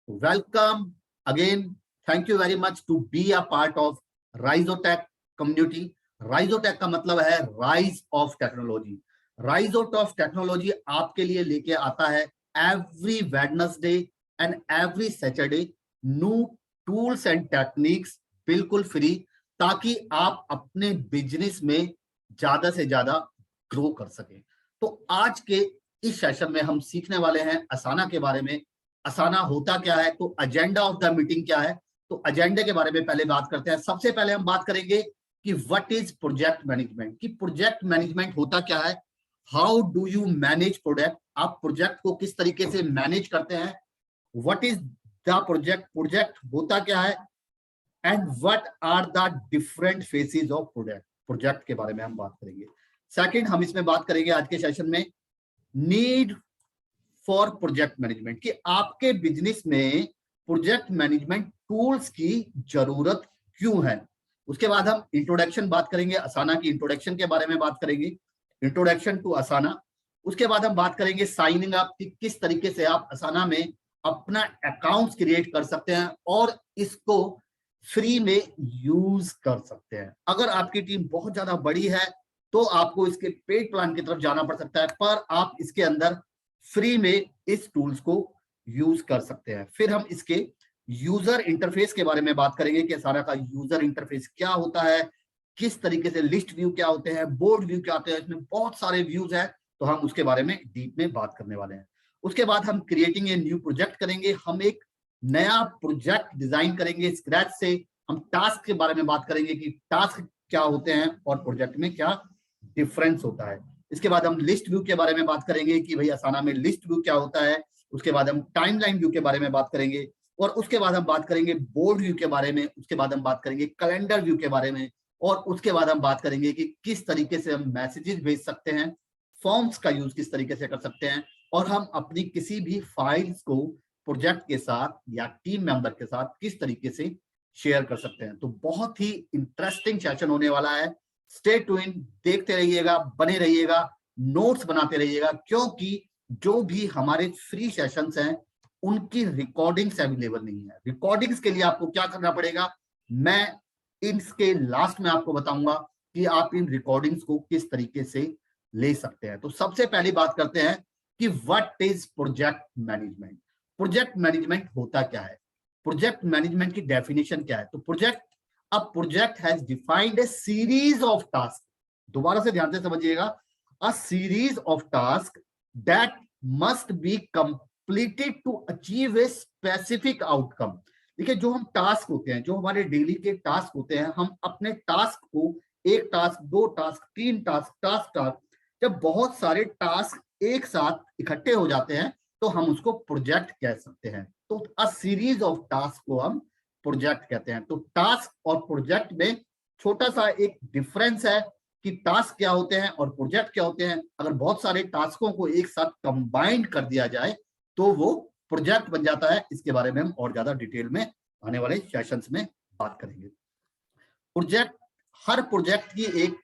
Welcome again. Thank you very much to be a part of Rhizotech community. Rhizotech का मतलब है rise of technology. Rise of technology आपके लिए लेके आता है every Wednesday and every Saturday new tools and techniques बिल्कुल free, ताकि आप अपने बिजनेस में ज्यादा से ज्यादा ग्रो कर सकें। तो आज के इस सेशन में हम सीखने वाले हैं असाना के बारे में। असाना होता क्या है, तो एजेंडा ऑफ द मीटिंग क्या है। तो एजेंडे के बारे में पहले बात करते हैं। सबसे पहले हम बात करेंगे कि व्हाट इज प्रोजेक्ट मैनेजमेंट, कि प्रोजेक्ट मैनेजमेंट होता क्या है, how do you manage project, आप प्रोजेक्ट को किस तरीके से मैनेज करते हैं, what is the project, project होता क्या है, and what are the different phases of project, project के बारे में हम बात करेंगे। सेकंड, हम इसमें बात करेंगे आज के सेशन में नीड फॉर प्रोजेक्ट मैनेजमेंट, कि आपके बिजनेस में प्रोजेक्ट मैनेजमेंट टूल्स की जरूरत क्यों है। उसके बाद हम इंट्रोडक्शन बात करेंगे, असाना की इंट्रोडक्शन के बारे में बात करेंगे, इंट्रोडक्शन टू असाना। उसके बाद हम बात करेंगे साइनिंग अप, कि किस तरीके से आप असाना में अपना अकाउंट्स क्रिएट कर सकते हैं और इसको फ्री में यूज कर सकते हैं। अगर आपकी टीम बहुत ज्यादा बड़ी है तो आपको इसके पेड प्लान की तरफ जाना पड़ सकता है, पर आप इसके अंदर फ्री में इस टूल्स को यूज कर सकते हैं। फिर हम इसके यूजर इंटरफेस के बारे में बात करेंगे कि असाना का यूजर इंटरफेस क्या होता है, किस तरीके से लिस्ट व्यू क्या होते हैं, बोर्ड व्यू क्या होते हैं, इसमें बहुत सारे व्यूज हैं, तो हम उसके बारे में डीप में बात करने वाले हैं। उसके बाद हम क्रिएटिंग ए न्यू प्रोजेक्ट करेंगे, हम एक नया प्रोजेक्ट डिजाइन करेंगे स्क्रैच से। हम टास्क के बारे में बात करेंगे कि टास्क क्या होते हैं और प्रोजेक्ट में क्या डिफरेंस होता है। इसके बाद हम लिस्ट व्यू के बारे में बात करेंगे कि भाई असाना में लिस्ट व्यू क्या होता है। उसके बाद हम टाइमलाइन व्यू के बारे में बात करेंगे, और उसके बाद हम बात करेंगे बोर्ड व्यू के बारे में। उसके बाद हम बात करेंगे कैलेंडर व्यू के बारे में, और उसके बाद हम बात करेंगे कि किस तरीके से हम मैसेजेस भेज सकते हैं, फॉर्म्स का यूज किस तरीके से कर सकते हैं, और हम अपनी किसी भी फाइल्स को प्रोजेक्ट के साथ या टीम मेंबर के साथ किस तरीके से शेयर कर सकते हैं। तो बहुत ही इंटरेस्टिंग सेशन होने वाला है। स्टे ट्यून्ड, देखते रहिएगा, बने रहिएगा, नोट्स बनाते रहिएगा, क्योंकि जो भी हमारे फ्री सेशंस हैं उनकी रिकॉर्डिंग्स अवेलेबल नहीं है। रिकॉर्डिंग्स के लिए आपको क्या करना पड़ेगा, मैं इसके लास्ट में आपको बताऊंगा कि आप इन रिकॉर्डिंग्स को किस तरीके से ले सकते हैं। तो सबसे पहली बात करते हैं कि what is project management. Project management होता क्या है, प्रोजेक्ट मैनेजमेंट की डेफिनेशन क्या है। तो a project has defined a series of tasks, दोबारा से ध्यान से समझिएगा, a series of tasks that must be completed to achieve a specific outcome। देखिए, जो हम टास्क होते हैं, जो हमारे डेली के टास्क होते हैं, हम अपने टास्क को, एक टास्क, दो टास्क, तीन टास्क, टास्क, जब बहुत सारे टास्क एक साथ इकट्ठे हो जाते हैं तो हम उसको प्रोजेक्ट कह सकते हैं। तो अ सीरीज ऑफ टास्क को हम प्रोजेक्ट कहते हैं। तो टास्क और प्रोजेक्ट में छोटा सा एक डिफरेंस है कि टास्क क्या होते हैं और प्रोजेक्ट क्या होते हैं। अगर बहुत सारे टास्कों को एक साथ कंबाइंड कर दिया जाए तो वो प्रोजेक्ट बन जाता है। इसके बारे में हम और ज्यादा डिटेल में आने वाले सेशंस में बात करेंगे। प्रोजेक्ट, हर प्रोजेक्ट की एक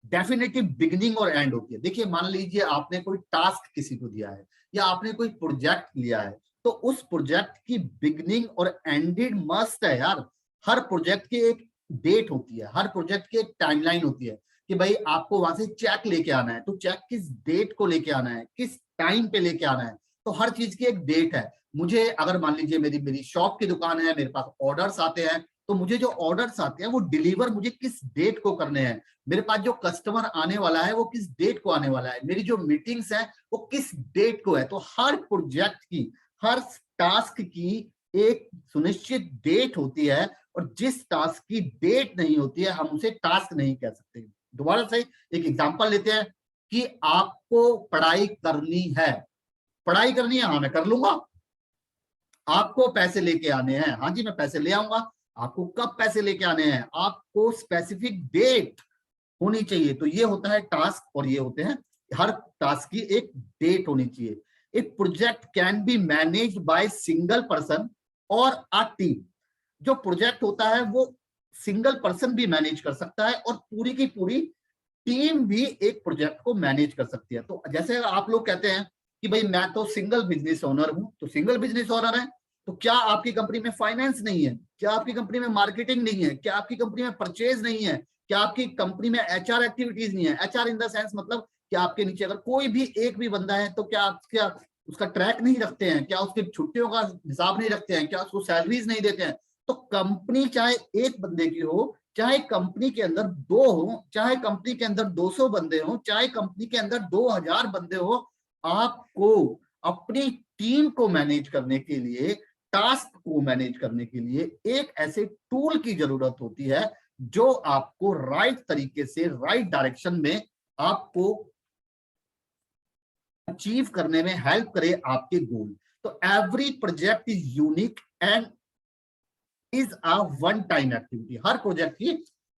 डेफिनेटिव बिगिनिंग और एंड होती है। देखिए, मान लीजिए आपने कोई टास्क किसी को दिया है या आपने कोई प्रोजेक्ट लिया है, तो उस प्रोजेक्ट की बिगिनिंग और एंडेड मस्ट है यार। हर प्रोजेक्ट की एक डेट होती है, हर प्रोजेक्ट की एक टाइमलाइन होती है कि भाई आपको वहां से चेक लेके आना है, तो चेक किस डेट को लेके आना है, किस टाइम पे लेके आना है। तो हर चीज की एक डेट है। मुझे अगर मान लीजिए मेरी शॉप की दुकान है, मेरे पास ऑर्डर्स आते हैं, तो मुझे जो ऑर्डर्स आते हैं वो डिलीवर मुझे किस डेट को करने हैं, मेरे पास जो कस्टमर आने वाला है वो किस डेट को आने वाला है, मेरी जो मीटिंग्स है वो किस डेट को है। तो हर प्रोजेक्ट की, हर टास्क की एक सुनिश्चित डेट होती है, और जिस टास्क की डेट नहीं होती है हम उसे टास्क नहीं कह सकते। दोबारा से एक एग्जांपल लेते हैं कि आपको पढ़ाई करनी है, पढ़ाई करनी है, हाँ मैं कर लूंगा। आपको पैसे लेके आने हैं, हाँ जी मैं पैसे ले आऊंगा। आपको कब पैसे लेके आने हैं, आपको स्पेसिफिक डेट होनी चाहिए। तो ये होता है टास्क, और ये होते हैं, हर टास्क की एक डेट होनी चाहिए। एक project can be managed by single person और अ टीम। जो प्रोजेक्ट होता है वो सिंगल पर्सन भी मैनेज कर सकता है और पूरी की पूरी टीम भी एक प्रोजेक्ट को मैनेज कर सकती है। तो जैसे आप लोग कहते हैं कि भाई मैं तो सिंगल बिजनेस ओनर हूं, तो सिंगल बिजनेस ओनर है, तो क्या आपकी कंपनी में फाइनेंस नहीं है, क्या आपकी कंपनी में मार्केटिंग नहीं है, क्या आपकी कंपनी में परचेज नहीं है, क्या आपकी कंपनी में एचआर एक्टिविटीज नहीं है? एचआर इन द सेंस मतलब क्या आपके नीचे अगर कोई भी एक भी बंदा है तो क्या आप क्या उसका ट्रैक नहीं रखते हैं, क्या उसकी छुट्टियों का हिसाब नहीं रखते हैं, क्या उसको सैलरीज नहीं देते हैं? तो कंपनी चाहे एक बंदे की हो, चाहे कंपनी के अंदर 2 हो, चाहे कंपनी के अंदर 200 बंदे हो, चाहे कंपनी के अंदर 2000 बंदे हो, आपको अपनी टीम को मैनेज करने के लिए, टास्क को मैनेज करने के लिए एक ऐसे टूल की जरूरत होती है जो आपको राइट तरीके से, राइट डायरेक्शन में आपको अचीव करने में हेल्प करे आपके गोल। तो every project is unique and is a one time activity. हर प्रोजेक्ट ही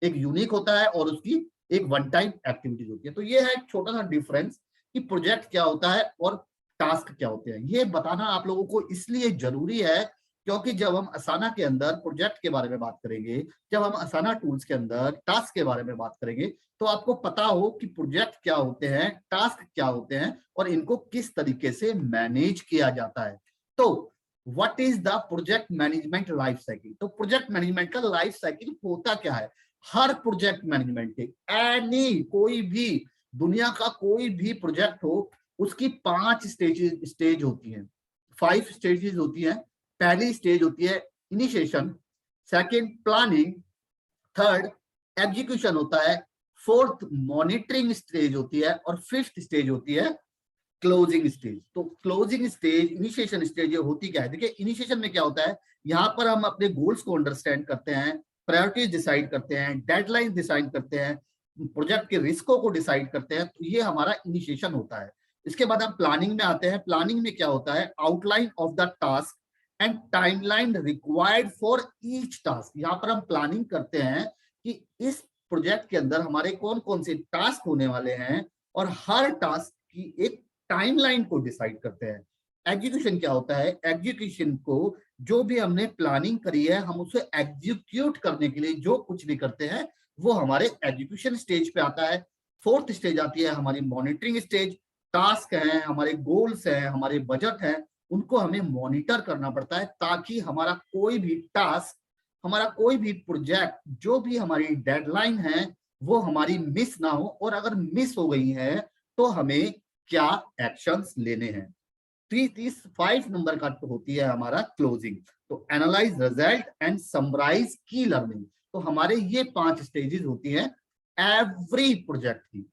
एक यूनिक होता है और उसकी एक वन टाइम एक्टिविटी होती है। तो ये है एक छोटा सा डिफरेंस कि प्रोजेक्ट क्या होता है और टास्क क्या होते हैं। ये बताना आप लोगों को इसलिए जरूरी है क्योंकि जब हम असाना के अंदर प्रोजेक्ट के बारे में बात करेंगे, जब हम असाना टूल्स के अंदर टास्क के बारे में बात करेंगे, तो आपको पता हो कि प्रोजेक्ट क्या होते हैं, टास्क क्या होते हैं और इनको किस तरीके से मैनेज किया जाता है। तो what is the project management life cycle? तो प्रोजेक्ट मैनेजमेंट का लाइफ साइकिल होता क्या है? हर प्रोजेक्ट मैनेजमेंट के कोई भी दुनिया का कोई भी प्रोजेक्ट हो, उसकी 5 स्टेज होती हैं, 5 स्टेजेस होती हैं। पहली स्टेज होती है initiation, second planning, third execution होता है, फोर्थ मॉनिटरिंग स्टेज होती है और फिफ्थ स्टेज होती है क्लोजिंग स्टेज। तो क्लोजिंग स्टेज, इनिशिएशन स्टेज ये होती क्या है? देखिए इनिशिएशन में क्या होता है, यहाँ पर हम अपने गोल्स को अंडरस्टैंड करते हैं, प्रायोरिटीज डिसाइड करते हैं, डेडलाइन डिसाइड करते हैं, प्रोजेक्ट के रिस्कों को डिसाइड करते हैं। तो ये हमारा इनिशिएशन होता है। इसके बाद हम प्लानिंग में आते हैं। प्लानिंग में क्या होता है? Outline of the task and timeline required for each task. यहाँ पर हम प्लानिंग करते हैं कि इस प्रोजेक्ट के अंदर हमारे कौन कौन से टास्क होने वाले हैं और हर टास्क की एक टाइमलाइन को डिसाइड करते हैं। एग्जीक्यूशन क्या होता है? एग्जीक्यूशन को जो भी हमने प्लानिंग करी है हम उसे एग्जीक्यूट करने के लिए जो कुछ भी करते हैं वो हमारे एग्जीक्यूशन स्टेज पे आता है। फोर्थ स्टेज आती है हमारी मॉनिटरिंग स्टेज। टास्क हैं, हमारे गोल्स हैं, हमारे बजट हैं, उनको हमें मॉनिटर करना पड़ता है ताकि हमारा कोई भी टास्क, हमारा कोई भी प्रोजेक्ट, जो भी हमारी डेडलाइन है वो हमारी मिस ना हो, और अगर मिस हो गई है तो हमें क्या एक्शंस लेने हैं। 5 नंबर का होती है हमारा क्लोजिंग। तो एनालाइज रिजल्ट एंड समराइज की लर्निंग। तो हमारे ये 5 स्टेजेस होती हैं एवरी प्रोजेक्ट की।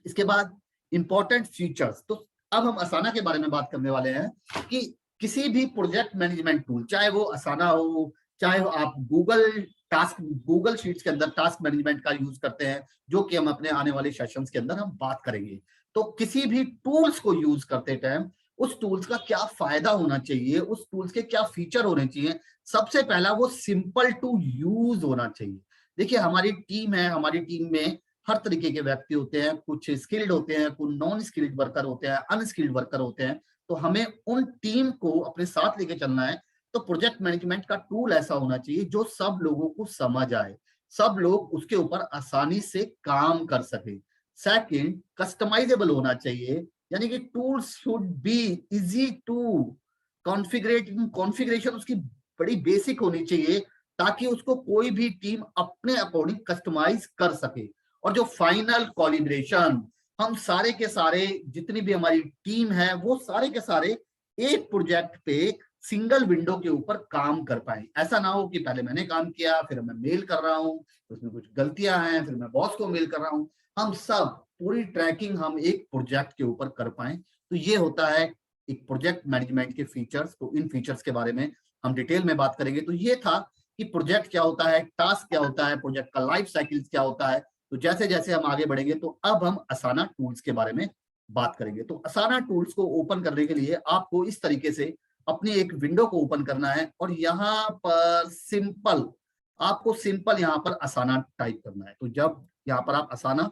इसके बाद इंपॉर्टेंट फीचर्स। तो अब हम असाना के बारे में बात करने वाले हैं कि किसी भी प्रोजेक्ट मैनेजमेंट टूल, चाहे वो असाना हो, चाहे आप गूगल शीट्स के अंदर टास्क मैनेजमेंट का यूज करते हैं, जो कि हम अपने आने वाले सेशंस के अंदर हम बात करेंगे। तो किसी भी टूल्स को यूज करते टाइम उस टूल्स का क्या फायदा होना चाहिए, उस टूल्स के क्या फीचर होने चाहिए? सबसे पहला वो सिंपल टू यूज होना चाहिए। देखिए हमारी टीम है, हमारी टीम में हर तरीके के व्यक्ति होते हैं, कुछ स्किल्ड होते हैं, कुछ नॉन स्किल्ड वर्कर होते हैं, अनस्किल्ड वर्कर होते हैं। तो हमें उन टीम को अपने साथ लेके चलना है। तो प्रोजेक्ट मैनेजमेंट का टूल ऐसा होना चाहिए जो सब लोगों को समझ आए, सब लोग उसके ऊपर आसानी से काम कर सके। सेकंड, कस्टमाइजेबल होना चाहिए, यानी कि tools should be easy to configuration उसकी बड़ी बेसिक होनी चाहिए ताकि उसको कोई भी टीम अपने अकॉर्डिंग कस्टमाइज कर सके। और जो फाइनल कॉलिब्रेशन, हम सारे के सारे जितनी भी हमारी टीम है वो सारे के सारे एक प्रोजेक्ट पे सिंगल विंडो के ऊपर काम कर पाए। ऐसा ना हो कि पहले मैंने काम किया, फिर मैं मेल कर रहा हूँ, उसमें कुछ गलतियां हैं, फिर मैं बॉस को मेल कर रहा हूँ। हम सब पूरी ट्रैकिंग हम एक प्रोजेक्ट के ऊपर कर पाए। तो ये होता है एक प्रोजेक्ट मैनेजमेंट के फीचर्स। तो इन फीचर्स के बारे में हम डिटेल में बात करेंगे। तो ये था कि प्रोजेक्ट क्या होता है, टास्क क्या होता है, प्रोजेक्ट का लाइफ साइकिल क्या होता है। तो जैसे जैसे हम आगे बढ़ेंगे तो अब हम असाना टूल्स के बारे में बात करेंगे। तो असाना टूल्स को ओपन करने के लिए आपको इस तरीके से अपनी एक विंडो को ओपन करना है और यहाँ पर आपको सिंपल यहाँ पर असाना टाइप करना है। तो जब यहाँ पर आप असाना,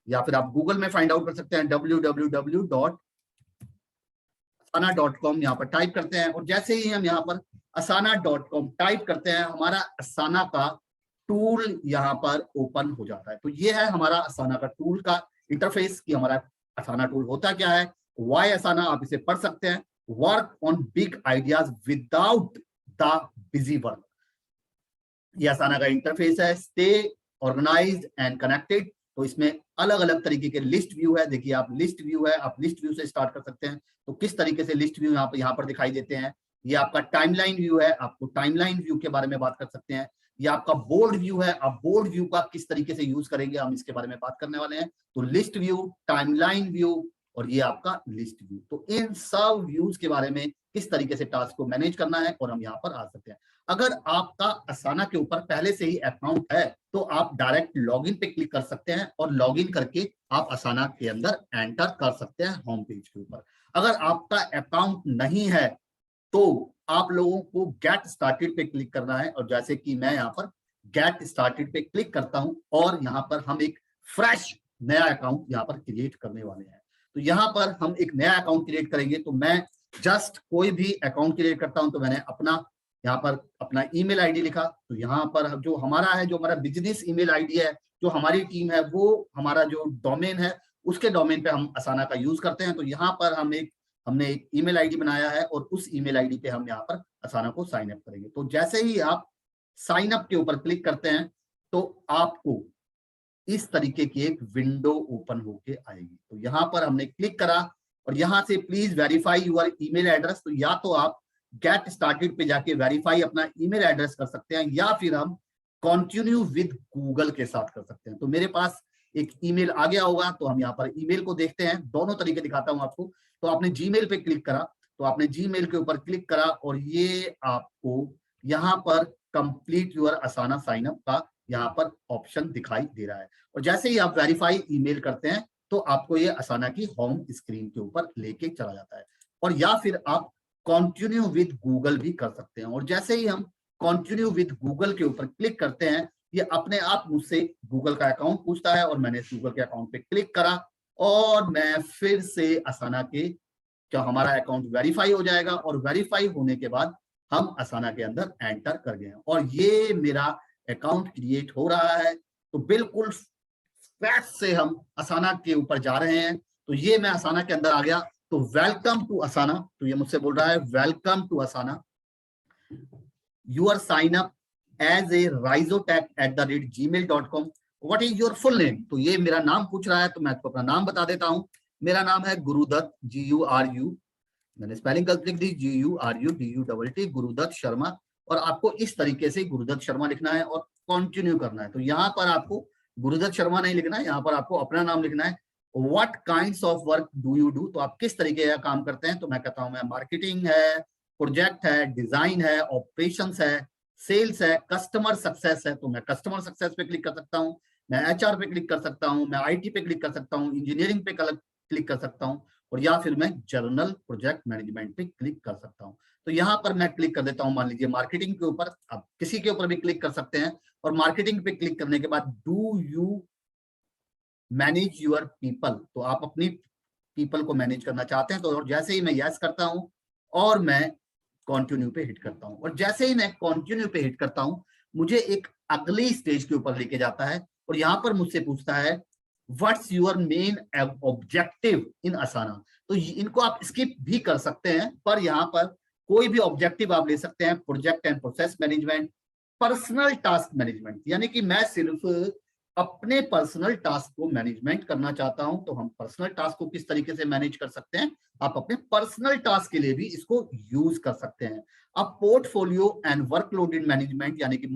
या फिर आप गूगल में फाइंड आउट कर सकते हैं www.asana.com, यहाँ पर टाइप करते हैं और जैसे ही हम यहाँ पर asana.com टाइप करते हैं हमारा असाना का टूल यहाँ पर ओपन हो जाता है। तो ये है हमारा असाना का टूल का इंटरफेस कि हमारा असाना टूल होता क्या है, वाई असाना, आप इसे पढ़ सकते हैं। Work on big ideas without the busy work. ये असाना का इंटरफेस है, स्टे ऑर्गेनाइज्ड एंड कनेक्टेड। तो इसमें अलग अलग तरीके के लिस्ट व्यू है। देखिए आप लिस्ट व्यू है, आप लिस्ट व्यू से स्टार्ट कर सकते हैं। तो किस तरीके से लिस्ट व्यू यहाँ पर दिखाई देते हैं। ये आपका टाइमलाइन व्यू है, आपको टाइमलाइन व्यू के बारे में बात कर सकते हैं। ये आपका बोर्ड व्यू है, आप बोर्ड व्यू का किस तरीके से यूज करेंगे हम इसके बारे में बात करने वाले हैं। तो लिस्ट व्यू, टाइमलाइन व्यू और ये आपका लिस्ट व्यू। तो इन सब व्यूज के बारे में किस तरीके से टास्क को मैनेज करना है और हम यहाँ पर आ सकते हैं। अगर आपका असाना के ऊपर पहले से ही अकाउंट है तो आप डायरेक्ट लॉगिन पे क्लिक कर सकते हैं और लॉगिन करके आप असाना के अंदर एंटर कर सकते हैं होम पेज के ऊपर। अगर आपका अकाउंट नहीं है तो आप लोगों को गेट स्टार्टेड पे क्लिक करना है। और जैसे कि मैं यहाँ पर गेट स्टार्टेड पे क्लिक करता हूं और यहाँ पर हम एक फ्रेश नया अकाउंट यहाँ पर क्रिएट करने वाले हैं। तो यहाँ पर हम एक नया अकाउंट क्रिएट करेंगे। तो मैं जस्ट कोई भी अकाउंट क्रिएट करता हूं तो मैंने अपना यहाँ पर अपना ईमेल आईडी लिखा। तो यहाँ पर जो हमारा बिजनेस ईमेल आईडी है, जो हमारी टीम है, वो हमारा जो डोमेन है उसके डोमेन पे हम असाना का यूज करते हैं। तो यहाँ पर हमने एक ईमेल आईडी बनाया है और उस ईमेल आईडी पे हम यहाँ पर असाना को साइन अप करेंगे। तो जैसे ही आप साइन अप के ऊपर क्लिक करते हैं तो आपको इस तरीके की एक विंडो ओपन होके आएगी। तो यहाँ पर हमने क्लिक करा और यहाँ से please verify your email address. तो या तो आप गेट स्टार्टेड पे जाके वेरीफाई अपना ईमेल एड्रेस कर सकते हैं या फिर हम कंटिन्यू विद गूगल के साथ कर सकते हैं। तो मेरे पास एक ईमेल आ गया होगा तो हम यहाँ पर ईमेल को देखते हैं। दोनों तरीके दिखाता हूं आपको। तो आपने जीमेल पे क्लिक करा, तो आपने जीमेल के ऊपर क्लिक करा और ये आपको यहाँ पर complete your Asana sign up का यहाँ पर ऑप्शन दिखाई दे रहा है। और जैसे ही आप वेरीफाई ईमेल करते हैं तो आपको ये असाना की होम स्क्रीन के ऊपर लेके चला जाता है। और या फिर आप कंटिन्यू विद गूगल भी कर सकते हैं। और जैसे ही हम कंटिन्यू विद गूगल के ऊपर क्लिक करते हैं ये अपने आप मुझसे गूगल का अकाउंट पूछता है और मैंने गूगल के अकाउंट पे क्लिक करा और मैं फिर से असाना के क्या हमारा अकाउंट वेरीफाई हो जाएगा। और वेरीफाई होने के बाद हम असाना के अंदर एंटर कर गए और ये मेरा अकाउंट क्रिएट हो रहा है। तो बिल्कुल फ्रेश से हम असाना के ऊपर जा रहे हैं। तो ये मैं असाना के अंदर आ गया। तो वेलकम टू असाना। तो ये मुझसे बोल रहा है welcome to Asana, your sign up as a raizotech@gmail.com। What is your full name. तो ये मेरा नाम पूछ रहा है तो मैं आपको अपना नाम बता देता हूं। मेरा नाम है गुरुदत्त, GURU, मैंने स्पेलिंग गलत लिख दी, GURUDUTT, गुरुदत्त शर्मा। और आपको इस तरीके से गुरुदत्त शर्मा लिखना है और कंटिन्यू करना है। तो यहाँ पर आपको गुरुदत्त शर्मा नहीं लिखना है, यहाँ पर आपको अपना नाम लिखना है। What kinds of work do you do, तो आप किस तरीके का काम करते हैं। तो मैं कहता हूं मैं मार्केटिंग है, प्रोजेक्ट है, डिजाइन है, ऑपरेशंस है, सेल्स है, कस्टमर सक्सेस है। तो मैं कस्टमर सक्सेस पे क्लिक कर सकता हूं, मैं HR पे क्लिक कर सकता हूं, मैं IT पे क्लिक कर सकता हूं, इंजीनियरिंग पे क्लिक कर सकता हूं और या फिर मैं जर्नल प्रोजेक्ट मैनेजमेंट पे क्लिक कर सकता हूं। तो यहाँ पर मैं क्लिक कर देता हूं मान लीजिए मार्केटिंग के ऊपर। आप किसी के ऊपर भी क्लिक कर सकते हैं और मार्केटिंग पे क्लिक करने के बाद do you manage your people, तो आप अपनी पीपल को मैनेज करना चाहते हैं। तो और जैसे ही मैं यस करता हूं और मैं कंटिन्यू पे हिट करता हूं और जैसे ही मैं कंटिन्यू पे हिट करता हूं मुझे एक अगली स्टेज के ऊपर लेके जाता है और यहाँ पर मुझसे पूछता है what's your main objective in Asana. तो इनको आप स्किप भी कर सकते हैं पर यहाँ पर कोई भी ऑब्जेक्टिव आप ले सकते हैं। Project and process management, personal task management, यानी कि मैं सिर्फ अपने पर्सनल टास्क को मैनेजमेंट करना चाहता हूं। तो हम पर्सनल टास्क को किस तरीके से मैनेज कर सकते हैं, आप अपने पर्सनल टास्क के लिए भी इसको यूज कर सकते हैं। अब पोर्टफोलियो एंड वर्कलोड मैनेजमेंट, यानी कि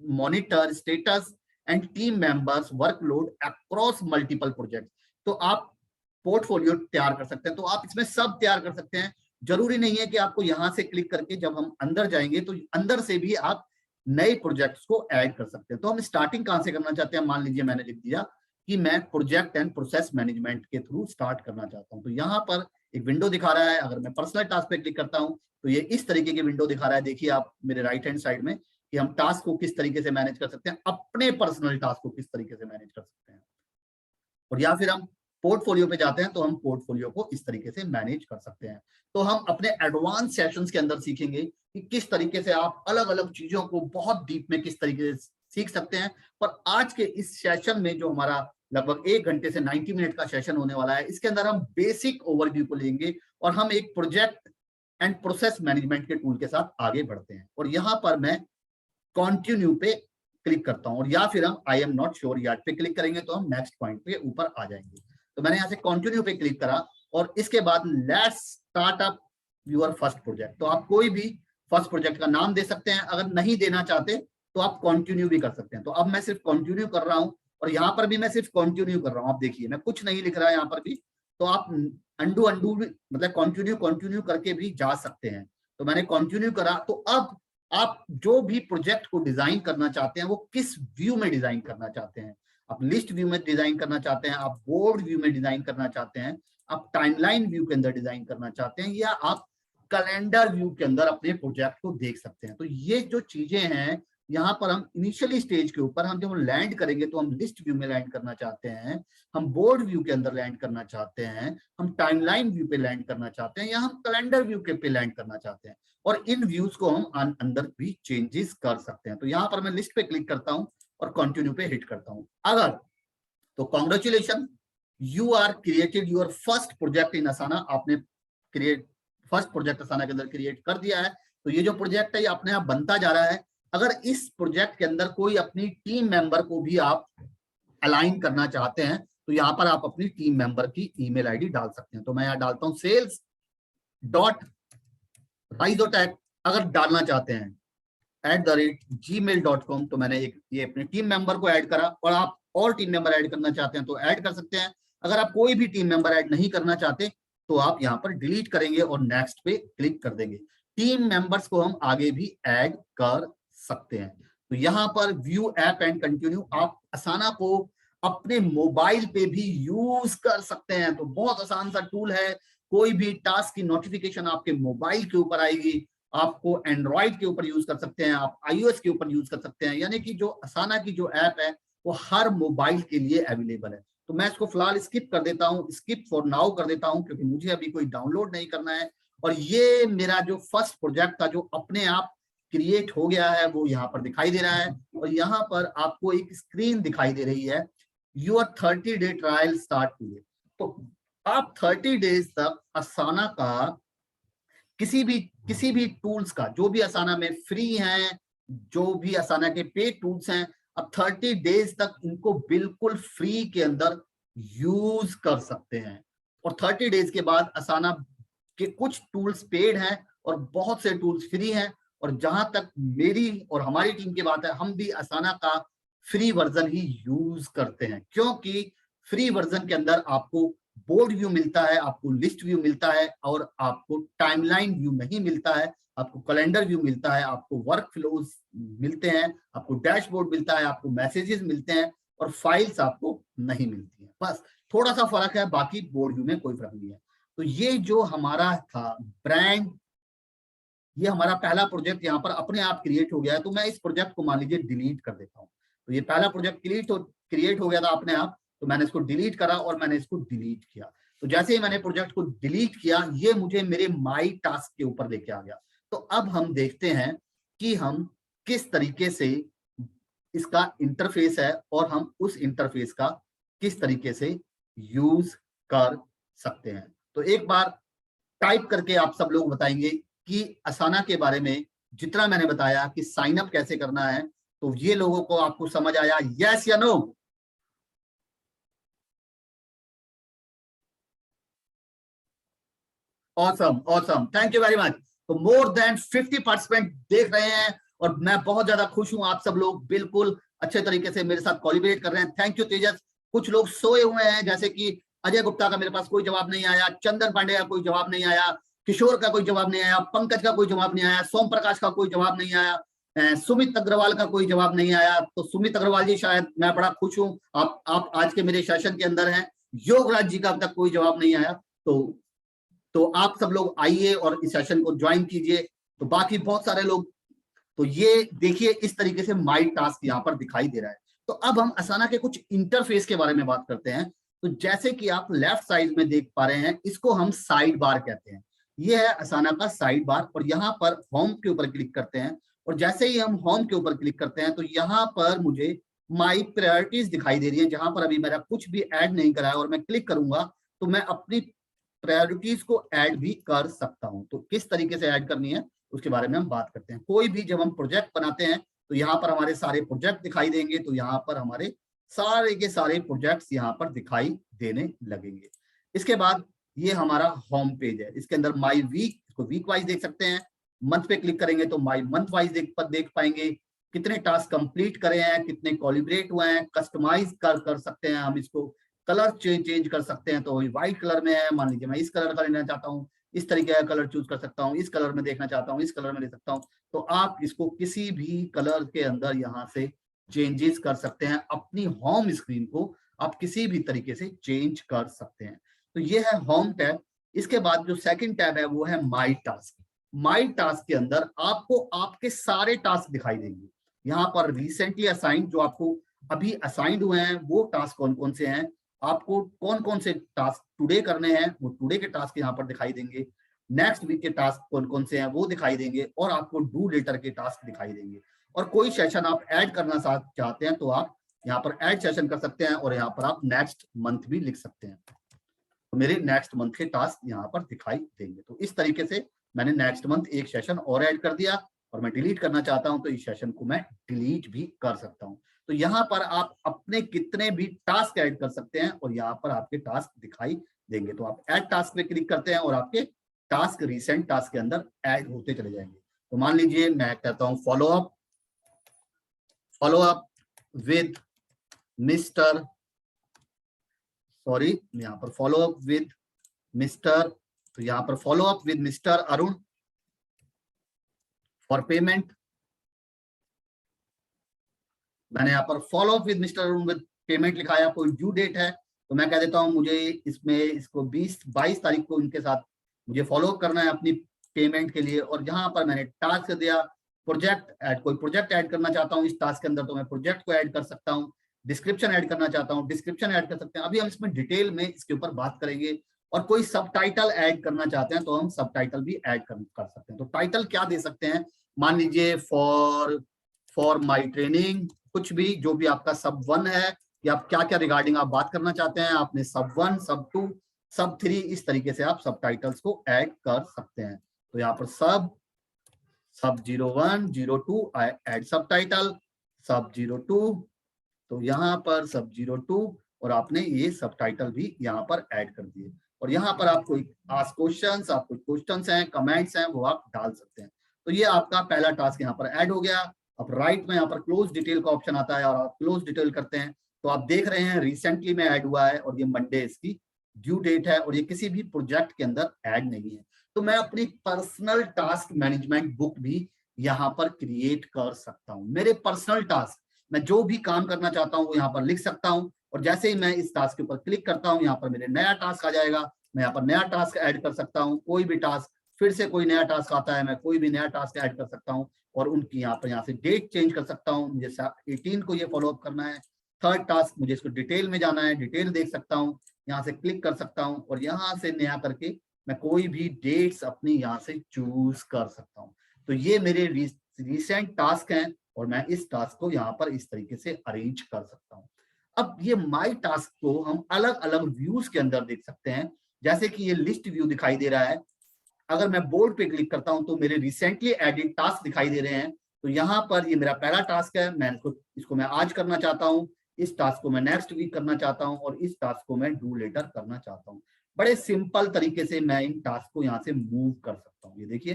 monitor status and team members workload across multiple project. तो आप पोर्टफोलियो तैयार कर सकते हैं। तो आप इसमें सब तैयार कर सकते हैं। जरूरी नहीं है कि आपको यहां से क्लिक करके जब हम अंदर जाएंगे तो अंदर से भी आप नए प्रोजेक्ट्स को ऐड कर सकते हैं। तो हम स्टार्टिंग कहां से करना चाहते हैं, मान लीजिए मैंने लिख दिया कि मैं प्रोजेक्ट एंड प्रोसेस मैनेजमेंट के थ्रू स्टार्ट करना चाहता हूं। तो यहाँ पर एक विंडो दिखा रहा है। अगर मैं पर्सनल टास्क पे क्लिक करता हूं तो ये इस तरीके की विंडो दिखा रहा है। देखिए आप मेरे राइट हैंड साइड में कि हम टास्क को किस तरीके से मैनेज कर सकते हैं, अपने पर्सनल टास्क को किस तरीके से मैनेज कर सकते हैं। और या फिर हम पोर्टफोलियो पे जाते हैं तो हम पोर्टफोलियो को इस तरीके से मैनेज कर सकते हैं। तो हम अपने एडवांस सेशंस के अंदर सीखेंगे कि किस तरीके से आप अलग अलग चीजों को बहुत डीप में किस तरीके से सीख सकते हैं। पर आज के इस सेशन में जो हमारा लगभग 1 घंटे से 90 मिनट का सेशन होने वाला है, इसके अंदर हम बेसिक ओवरव्यू को लेंगे और हम एक प्रोजेक्ट एंड प्रोसेस मैनेजमेंट के टूल के साथ आगे बढ़ते हैं। और यहाँ पर मैं कंटिन्यू पे क्लिक करता हूँ, और या फिर हम I am not sure yard पे क्लिक करेंगे तो हम नेक्स्ट पॉइंट पे ऊपर आ जाएंगे। तो मैंने यहाँ से कंटिन्यू पे क्लिक करा, और इसके बाद let's start up your first project. तो आप कोई भी फर्स्ट प्रोजेक्ट का नाम दे सकते हैं, अगर नहीं देना चाहते तो आप कंटिन्यू भी कर सकते हैं। तो अब मैं सिर्फ कंटिन्यू कर रहा हूं, और यहाँ पर भी मैं सिर्फ कंटिन्यू कर रहा हूं। आप देखिए मैं कुछ नहीं लिख रहा यहाँ पर भी, तो आप अंडू भी मतलब कंटिन्यू करके भी जा सकते हैं। तो मैंने कंटिन्यू करा। तो अब आप जो भी प्रोजेक्ट को डिजाइन करना चाहते हैं वो किस व्यू में डिजाइन करना चाहते हैं, आप लिस्ट व्यू में डिजाइन करना चाहते हैं, आप बोर्ड व्यू में डिजाइन करना चाहते हैं, आप टाइमलाइन व्यू के अंदर डिजाइन करना चाहते हैं, या आप कैलेंडर व्यू के अंदर अपने प्रोजेक्ट को देख सकते हैं। तो ये जो चीजें हैं यहाँ पर हम इनिशियली स्टेज के ऊपर हम जब लैंड करेंगे तो हम लिस्ट व्यू में लैंड करना चाहते हैं, हम बोर्ड व्यू के अंदर लैंड करना चाहते हैं, हम टाइमलाइन व्यू पे लैंड करना चाहते हैं, या हम कैलेंडर व्यू के पे लैंड करना चाहते हैं। और इन व्यूज को हम अंदर भी चेंजेस कर सकते हैं। तो यहाँ पर मैं लिस्ट पे क्लिक करता हूँ और कंटिन्यू पे हिट करता हूँ। अगर तो congratulation, you are created your first project in Asana. आपने फर्स्ट प्रोजेक्ट असाना के अंदर क्रिएट कर दिया है। तो ये जो प्रोजेक्ट है ये अपने आप बनता जा रहा है। अगर इस प्रोजेक्ट के अंदर कोई अपनी टीम मेंबर को भी आप अलाइन करना चाहते हैं तो यहाँ पर आप अपनी टीम मेंबर की ईमेल आईडी डाल सकते हैं। तो मैं यहाँ डालता हूँ sales.raizotech। अगर डालना चाहते हैं @gmail.com। तो मैंने ये अपने टीम मेंबर को ऐड करा, और आप और टीम मेंबर ऐड करना चाहते हैं तो ऐड कर सकते हैं। अगर आप कोई भी टीम मेंबर ऐड नहीं करना चाहते तो आप यहाँ पर डिलीट करेंगे और नेक्स्ट पे क्लिक कर देंगे। टीम मेंबर्स को हम आगे भी ऐड कर सकते हैं। तो यहाँ पर व्यू ऐप एंड कंटिन्यू, आप असाना को अपने मोबाइल पे भी यूज कर सकते हैं। तो बहुत आसान सा टूल है। कोई भी टास्क की नोटिफिकेशन आपके मोबाइल के ऊपर आएगी, आपको एंड्रॉइड के ऊपर यूज कर सकते हैं, आप iOS के ऊपर यूज कर सकते हैं। यानी कि जो असाना की जो ऐप है वो हर मोबाइल के लिए अवेलेबल है। तो मैं इसको फिलहाल स्किप कर देता हूँ, स्किप फॉर नाउ कर देता हूँ, क्योंकि मुझे अभी कोई डाउनलोड नहीं करना है। और ये मेरा जो फर्स्ट प्रोजेक्ट था जो अपने आप क्रिएट हो गया है वो यहाँ पर दिखाई दे रहा है। और यहाँ पर आपको एक स्क्रीन दिखाई दे रही है, your 30 day trial start today. तो आप 30 डेज तक असाना का किसी भी टूल्स का, जो भी असाना में फ्री हैं, जो भी असाना के पेड टूल्स हैं, अब 30 डेज तक इनको बिल्कुल फ्री के अंदर यूज कर सकते हैं। और 30 डेज के बाद असाना के कुछ टूल्स पेड हैं और बहुत से टूल्स फ्री हैं। और जहां तक मेरी और हमारी टीम की बात है, हम भी असाना का फ्री वर्जन ही यूज करते हैं, क्योंकि फ्री वर्जन के अंदर आपको बोर्ड व्यू मिलता है, आपको लिस्ट व्यू मिलता है, और आपको टाइमलाइन व्यू नहीं मिलता है, आपको कैलेंडर व्यू मिलता है, आपको वर्क फ्लोज मिलते हैं, आपको डैशबोर्ड मिलता है, आपको मैसेजेस मिलते हैं, और फाइल्स आपको नहीं मिलती है। बस थोड़ा सा फर्क है, बाकी बोर्ड व्यू में कोई फर्क नहीं है। तो ये जो हमारा था ब्रांड, ये हमारा पहला प्रोजेक्ट यहाँ पर अपने आप क्रिएट हो गया है। तो मैं इस प्रोजेक्ट को मान लीजिए डिलीट कर देता हूँ। तो ये पहला प्रोजेक्ट क्रिएट हो गया था अपने आप, तो मैंने इसको डिलीट करा और मैंने इसको डिलीट किया। तो जैसे ही मैंने प्रोजेक्ट को डिलीट किया, ये मुझे मेरे माई टास्क के ऊपर लेके आ गया। तो अब हम देखते हैं कि हम किस तरीके से इसका इंटरफेस है और हम उस इंटरफेस का किस तरीके से यूज कर सकते हैं। तो एक बार टाइप करके आप सब लोग बताएंगे कि असाना के बारे में जितना मैंने बताया कि साइन अप कैसे करना है, तो ये लोगों को आपको समझ आया, यस या no? Awesome awesome, thank you very much. तो मोर देन 50 पार्टिसिपेंट देख रहे हैं और मैं बहुत ज्यादा खुश हूं। आप सब लोग बिल्कुल अच्छे तरीके से मेरे साथ कोलिब्रेट कर रहे हैं। थैंक यू तेजस। कुछ लोग सोए हुए हैं, जैसे कि अजय गुप्ता का मेरे पास कोई जवाब नहीं आया, चंदन पांडे का कोई जवाब नहीं आया, किशोर का कोई जवाब नहीं आया, पंकज का कोई जवाब नहीं आया, सोम प्रकाश का कोई जवाब नहीं आया, सुमित अग्रवाल का कोई जवाब नहीं आया। तो सुमित अग्रवाल जी, शायद मैं बड़ा खुश हूं, आप आज के मेरे सेशन के अंदर हैं। योगराज जी का अब तक कोई जवाब नहीं आया। तो आप सब लोग आइए और इस सेशन को ज्वाइन कीजिए। तो बाकी बहुत सारे लोग, तो ये देखिए इस तरीके से माई टास्क यहाँ पर दिखाई दे रहा है। तो अब हम असाना के कुछ इंटरफेस के बारे में बात करते हैं। तो जैसे कि आप लेफ्ट साइड में देख पा रहे हैं, इसको हम साइड बार कहते हैं। ये है असाना का साइड बार, और यहाँ पर होम के ऊपर क्लिक करते हैं। और जैसे ही हम होम के ऊपर क्लिक करते हैं तो यहाँ पर मुझे माई प्रायोरिटीज दिखाई दे रही है, जहां पर अभी मेरा कुछ भी ऐड नहीं करा है। और मैं क्लिक करूंगा तो मैं अपनी प्रायोरिटीज को ऐड भी कर सकता हूं। तो किस तरीके से ऐड करनी है उसके बारे में हम बात करते हैं। कोई भी जब हम प्रोजेक्ट बनाते हैं तो यहाँ पर हमारे सारे प्रोजेक्ट दिखाई देंगे, तो यहाँ पर हमारे सारे के सारे प्रोजेक्ट्स यहाँ पर दिखाई देने लगेंगे। इसके बाद ये हमारा होम पेज है, इसके अंदर माई वीक, इसको वीक वाइज देख सकते हैं। मंथ पे क्लिक करेंगे तो माई मंथ वाइज देख पाएंगे कितने टास्क कंप्लीट करे हैं, कितने कोलिब्रेट हुए हैं। कस्टमाइज कर सकते हैं हम, इसको कलर चेंज कर सकते हैं। तो व्हाइट कलर में है, मान लीजिए मैं इस कलर का लेना चाहता हूँ, इस तरीके का कलर चूज कर सकता हूँ। इस कलर में देखना चाहता हूँ, इस कलर में ले सकता हूँ। तो आप इसको किसी भी कलर के अंदर यहाँ से चेंजेस कर सकते हैं। अपनी होम स्क्रीन को आप किसी भी तरीके से चेंज कर सकते हैं। तो ये है होम टैब। इसके बाद जो सेकंड टैब है वो है माई टास्क। माई टास्क के अंदर आपको आपके सारे टास्क दिखाई देंगे। यहाँ पर रिसेंटली असाइंड, जो आपको अभी असाइंड हुए हैं वो टास्क कौन कौन से हैं, आपको कौन कौन से टास्क टुडे करने हैं वो टुडे के टास्क यहाँ पर दिखाई देंगे। नेक्स्ट वीक के टास्क कौन कौन से हैं वो दिखाई देंगे, और आपको डू लेटर के टास्क दिखाई देंगे। और कोई सेशन आप ऐड करना चाहते हैं तो आप यहाँ पर ऐड सेशन कर सकते हैं, और यहाँ पर आप नेक्स्ट मंथ भी लिख सकते हैं। तो मेरे नेक्स्ट मंथ के टास्क यहाँ पर दिखाई देंगे। तो इस तरीके से मैंने नेक्स्ट मंथ एक सेशन और ऐड कर दिया, और मैं डिलीट करना चाहता हूं तो इस सेशन को मैं डिलीट भी कर सकता हूं। तो यहाँ पर आप अपने कितने भी टास्क ऐड कर सकते हैं, और यहाँ पर आपके टास्क दिखाई देंगे। तो आप ऐड टास्क पे क्लिक करते हैं और आपके टास्क रिसेंट टास्क के अंदर ऐड होते चले जाएंगे। तो मान लीजिए मैं कहता हूं follow up with mister, sorry यहाँ पर फॉलो अप विद मिस्टर, तो यहाँ पर follow up with mister Arun for payment. मैंने यहाँ पर follow up with mister Arun with payment लिखाया, कोई ड्यू डेट है तो मैं कह देता हूँ मुझे इसको 22 तारीख को इनके साथ मुझे फॉलो अप करना है अपनी पेमेंट के लिए। और जहां पर मैंने टास्क दिया प्रोजेक्ट ऐड, कोई प्रोजेक्ट ऐड करना चाहता हूँ इस टास्क के अंदर तो मैं प्रोजेक्ट को ऐड कर सकता हूँ। डिस्क्रिप्शन ऐड करना चाहता हूँ, डिस्क्रिप्शन ऐड कर सकते हैं। अभी हम इसमें डिटेल में इसके ऊपर बात करेंगे। और कोई सब टाइटल ऐड करना चाहते हैं तो हम सब टाइटल भी ऐड कर सकते हैं। तो टाइटल क्या दे सकते हैं, मान लीजिए फॉर माई ट्रेनिंग, कुछ भी जो भी आपका सब 1 है, या आप क्या क्या रिगार्डिंग आप बात करना चाहते हैं, आपने सब 1, सब 2, सब 3, इस तरीके से आप सब टाइटल्स को ऐड कर सकते हैं। तो यहाँ पर सब 01, 02 ऐड सब टाइटल, सब 02, तो यहाँ पर सब 02, और आपने ये सब टाइटल भी यहाँ पर ऐड कर दिए। और यहाँ पर आप कोई आस्क क्वेश्चंस, आप कोई क्वेश्चंस हैं, कमेंट्स हैं, वो आप डाल सकते हैं। तो ये आपका पहला टास्क यहाँ पर ऐड हो गया। अब राइट में यहाँ पर क्लोज डिटेल का ऑप्शन आता है, और आप क्लोज डिटेल करते हैं तो आप देख रहे हैं रिसेंटली में ऐड हुआ है, और ये मंडे इसकी ड्यू डेट है, और ये किसी भी प्रोजेक्ट के अंदर ऐड नहीं है। तो मैं अपनी पर्सनल टास्क मैनेजमेंट बुक भी यहाँ पर क्रिएट कर सकता हूँ। मेरे पर्सनल टास्क, मैं जो भी काम करना चाहता हूँ वो यहाँ पर लिख सकता हूँ, और जैसे ही मैं इस टास्क के ऊपर क्लिक करता हूँ यहाँ पर मेरे नया टास्क आ जाएगा। मैं यहाँ पर नया टास्क ऐड कर सकता हूँ, कोई भी टास्क, फिर से कोई नया टास्क आता है मैं कोई भी नया टास्क ऐड कर सकता हूँ, और उनकी यहाँ से डेट चेंज कर सकता हूँ। मुझे 18 को ये फॉलो अप करना है। थर्ड टास्क, मुझे इसको डिटेल में जाना है, डिटेल देख सकता हूँ, यहाँ से क्लिक कर सकता हूँ, और यहाँ से नया करके मैं कोई भी डेट्स अपनी यहाँ से चूज कर सकता हूँ। तो ये मेरे रिसेंट टास्क हैं, और मैं इस टास्क को यहाँ पर इस तरीके से अरेंज कर सकता हूँ। अब ये माई टास्क को हम अलग अलग व्यूज के अंदर देख सकते हैं। जैसे कि ये लिस्ट व्यू दिखाई दे रहा है, अगर मैं बोल्ड पे क्लिक करता हूं तो मेरे रिसेंटली एडिट टास्क दिखाई दे रहे हैं। तो यहाँ पर ये मेरा पहला टास्क है, मैं इसको मैं आज करना चाहता हूँ, इस टास्क को मैं नेक्स्ट वीक करना चाहता हूँ, और इस टास्क को मैं डू लेटर करना चाहता हूँ। बड़े सिंपल तरीके से मैं इन टास्क को यहाँ से मूव कर सकता हूँ। ये देखिए,